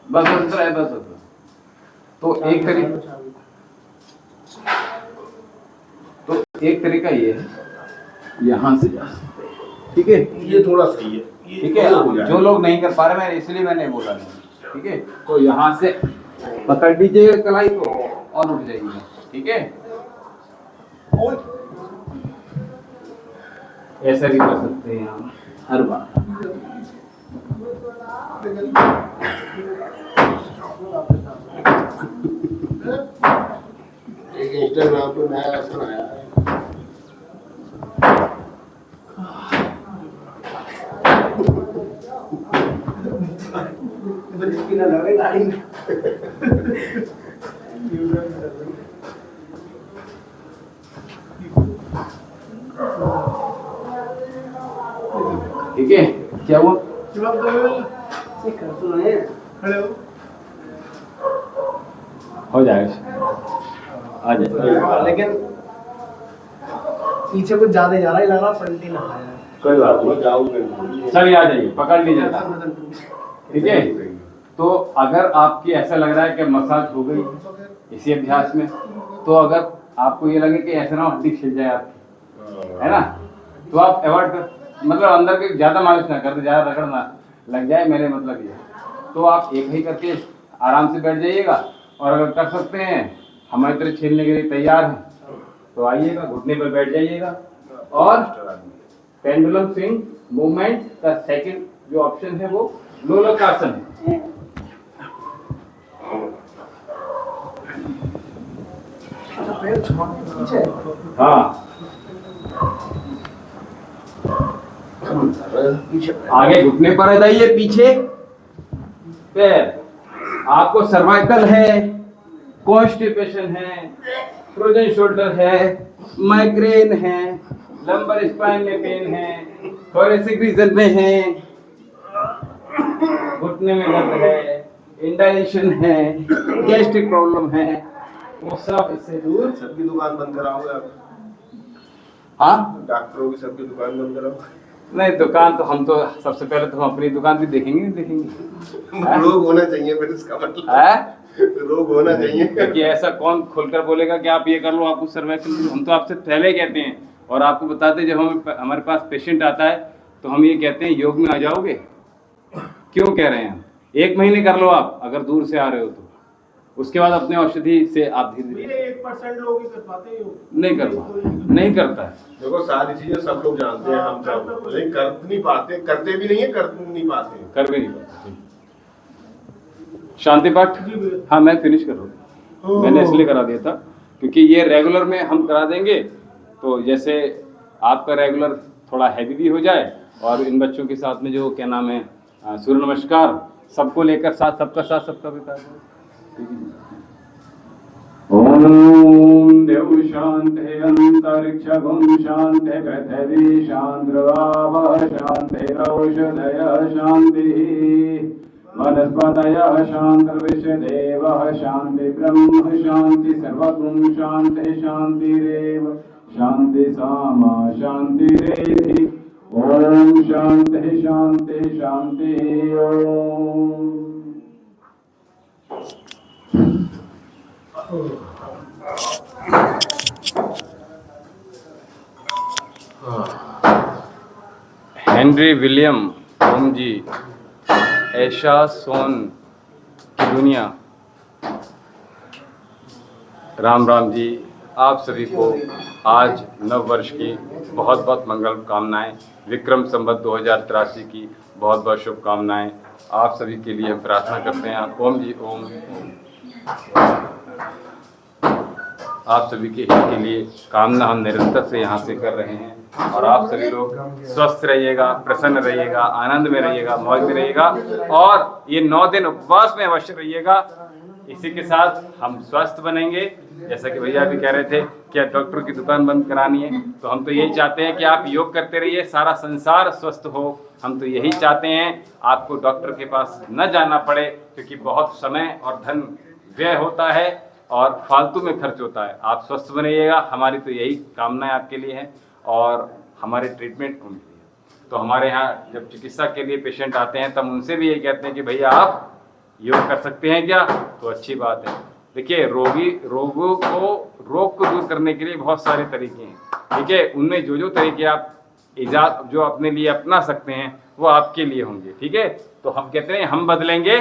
बस इधर है, बस। तो एक तरीका ये है, यहाँ से जा सकते हैं, ठीक है। ये थोड़ा सही है, ठीक है। जो लोग नहीं कर पा रहे, मैं इसलिए मैंने बोला नहीं, ठीक है। तो यहाँ से पकड़ लीजिएगा कलाई को और उठ जाइए, ठीक है। ऐसा भी कर सकते हैं हम हर बार। एक इंस्टाग्राम पे नया आसन आया है, ठीक है। क्या हुआ, हो जाएगा, आ जाए। लेकिन पीछे कुछ ज्यादा जा रहा है, लग रहा पलटी ना खाया। कोई बात नहीं, जाऊंगा। चलिए, आ जाइए, पकड़ लीजिए, ठीक है। तो अगर आपकी ऐसा लग रहा है कि मसाज हो गई इसी अभ्यास में, तो अगर आपको ये लगे कि ऐसा ना हड्डी छिल जाए आपकी, है ना, तो आप अवॉइड कर, मतलब अंदर के ज्यादा मालिश ना कर दे, ज्यादा रगड़ ना लग जाए, मेरे मतलब ये। तो आप एक ही करके आराम से बैठ जाइएगा। और अगर कर सकते हैं, हमारी तरह खेलने के लिए तैयार हैं तो आइएगा, घुटने पर बैठ जाइएगा। और पेंडुलम स्विंग मूवमेंट का सेकंड जो ऑप्शन है वो लोलक आसन है। हाँ, आगे घुटने पर आ जाइए, पीछे पैर। आपको सर्वाइकल है, कॉन्स्टिपेशन है, फ्रोजन शोल्डर है, माइग्रेन है, लंबर स्पाइन में पेन है, थोरेसिक रीजन में है, घुटने में दर्द है, इंडाइजेशन है, गैस्ट्रिक प्रॉब्लम है, वो सब इससे दूर। सबकी दुकान बंद कराओगे आप? हाँ, डॉक्टरों की सबकी दुकान बंद कराओगे? नहीं, दुकान तो हम तो सबसे पहले तो हम अपनी दुकान भी देखेंगे, नहीं देखेंगे। रोग होना चाहिए फिर, इसका मतलब है रोग होना चाहिए। क्योंकि ऐसा कौन खुलकर बोलेगा कि आप ये कर लो, आपको सर्वाइकल। हम तो आपसे पहले ही कहते हैं और आपको बताते, जब हमारे पास पेशेंट आता है तो हम ये कहते हैं योग में आ जाओगे। क्यों कह रहे हैं हम? 1 महीने कर लो आप, अगर दूर से आ रहे हो तो। उसके बाद अपने औषधि से आप धीरे धीरे। 1% लोग ही कर पाते हैं, नहीं कर पाते, नहीं करता है। देखो सारी चीजें सब लोग जानते हैं, हम सब, लेकिन कर नहीं पाते, करते भी नहीं है, कर नहीं पाते। कर भी नहीं पाते। शांति पाठ, हाँ मैं फिनिश कर रहा हूँ। मैंने इसलिए करा दिया था क्योंकि ये रेगुलर में हम करा देंगे तो जैसे आपका रेगुलर थोड़ा हैवी भी हो जाए, और इन बच्चों के साथ में जो क्या नाम है सूर्य नमस्कार सबको लेकर साथ, सबका बता दो। ओम देव शांति अंतरिक्ष गुम शांति पृथ्वी शांद्रवावः शांति औषधयः शांति वनस्पतयः शांतिर्विश्वदेवः शांति ब्रह्म शांति सर्वगुण शांति शांतिरेव शांति सामा शांतिरेधि। ओम शांति शांति शांति। ओम हेनरी विलियम ओम जी, ऐशा सोन की दुनिया। राम राम जी, आप सभी को आज नव वर्ष की बहुत बहुत मंगल कामनाएं, विक्रम संवत 2083 की बहुत बहुत शुभकामनाएं आप सभी के लिए हम प्रार्थना करते हैं। ओम जी ओम। आप सभी के हित के लिए कामना हम निरंतर से यहाँ से कर रहे हैं और आप सभी लोग स्वस्थ रहिएगा, प्रसन्न रहिएगा, आनंद में रहिएगा, मौज में रहिएगा और ये 9 दिन उपवास में अवश्य रहिएगा। इसी के साथ हम स्वस्थ बनेंगे। जैसा कि भैया भी कह रहे थे कि डॉक्टर की दुकान बंद करानी है, तो हम तो यही चाहते हैं कि आप योग करते रहिए, सारा संसार स्वस्थ हो। हम तो यही चाहते हैं आपको डॉक्टर के पास न जाना पड़े, क्योंकि बहुत समय और धन व्यय होता है और फालतू में खर्च होता है। आप स्वस्थ बनिएगा, हमारी तो यही कामनाएं आपके लिए हैं और हमारे ट्रीटमेंट उनके लिए। तो हमारे यहाँ जब चिकित्सा के लिए पेशेंट आते हैं तब उनसे भी यही कहते हैं कि भैया आप योग कर सकते हैं क्या, तो अच्छी बात है। देखिए रोग को दूर करने के लिए बहुत सारे तरीके हैं, ठीक है। उनमें जो तरीके आप इजाद जो अपने लिए अपना सकते हैं वो आपके लिए होंगे, ठीक है। तो हम कहते हैं हम बदलेंगे,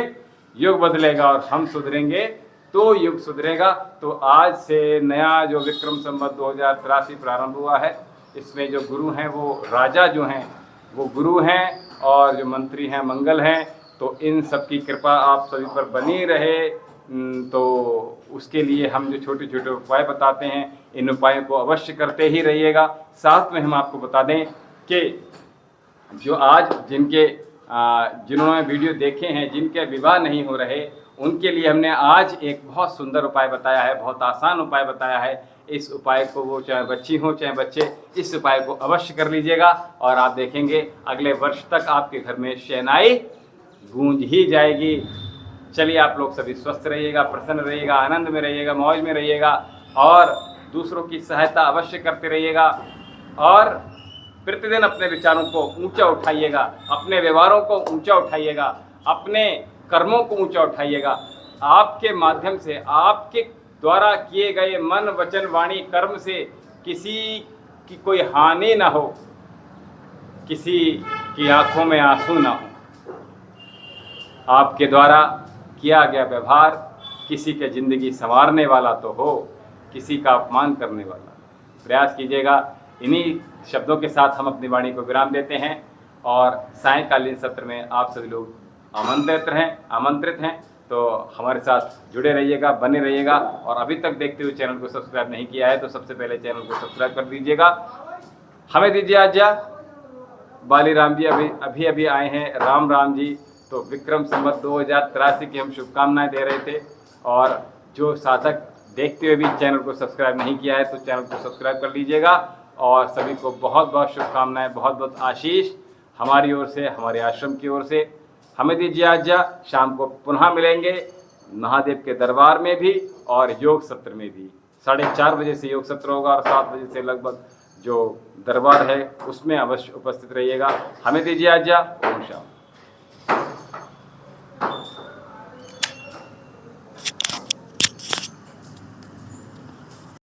योग बदलेगा, और हम सुधरेंगे तो युग सुधरेगा। तो आज से नया जो विक्रम संवत 2083 प्रारंभ हुआ है, इसमें जो गुरु हैं वो राजा जो हैं वो गुरु हैं और जो मंत्री हैं मंगल हैं। तो इन सब की कृपा आप सभी पर बनी रहे। तो उसके लिए हम जो छोटे छोटे उपाय बताते हैं, इन उपायों को अवश्य करते ही रहिएगा। साथ में हम आपको बता दें कि जो आज जिन्होंने वीडियो देखे हैं, जिनके विवाह नहीं हो रहे, उनके लिए हमने आज एक बहुत सुंदर उपाय बताया है, बहुत आसान उपाय बताया है। इस उपाय को वो चाहे बच्ची हो चाहे बच्चे, इस उपाय को अवश्य कर लीजिएगा और आप देखेंगे अगले वर्ष तक आपके घर में शहनाई गूंज ही जाएगी। चलिए, आप लोग सभी स्वस्थ रहिएगा, प्रसन्न रहिएगा, आनंद में रहिएगा, मौज में रहिएगा और दूसरों की सहायता अवश्य करते रहिएगा और प्रतिदिन अपने विचारों को ऊंचा उठाइएगा, अपने व्यवहारों को ऊंचा उठाइएगा, अपने कर्मों को ऊंचा उठाइएगा। आपके माध्यम से, आपके द्वारा किए गए मन वचन वाणी कर्म से किसी की कोई हानि ना हो, किसी की आंखों में आंसू ना हो। आपके द्वारा किया गया व्यवहार किसी के ज़िंदगी संवारने वाला तो हो, किसी का अपमान करने वाला। प्रयास कीजिएगा। इन्हीं शब्दों के साथ हम अपनी वाणी को विराम देते हैं और सायंकालीन सत्र में आप सभी लोग आमंत्रित हैं, तो हमारे साथ जुड़े रहिएगा, बने रहिएगा। और अभी तक देखते हुए चैनल को सब्सक्राइब नहीं किया है तो सबसे पहले चैनल को सब्सक्राइब कर दीजिएगा। हमें दीजिए आज्ञा। बाली राम जी अभी आए हैं, राम जी। तो विक्रम संवत 2083 की हम शुभकामनाएं दे रहे थे, और जो साधक देखते हुए भी चैनल को सब्सक्राइब नहीं किया है तो चैनल को सब्सक्राइब कर लीजिएगा। और सभी को बहुत बहुत शुभकामनाएं, बहुत बहुत आशीष हमारी ओर से, हमारे आश्रम की ओर से। हमें दीजिए आज्ञा। शाम को पुनः मिलेंगे महादेव के दरबार में भी और योग सत्र में भी। 4:30 बजे से योग सत्र होगा और 7 बजे से लगभग जो दरबार है उसमें अवश्य उपस्थित रहिएगा। हमें दीजिए आज्ञा। ओम शांति।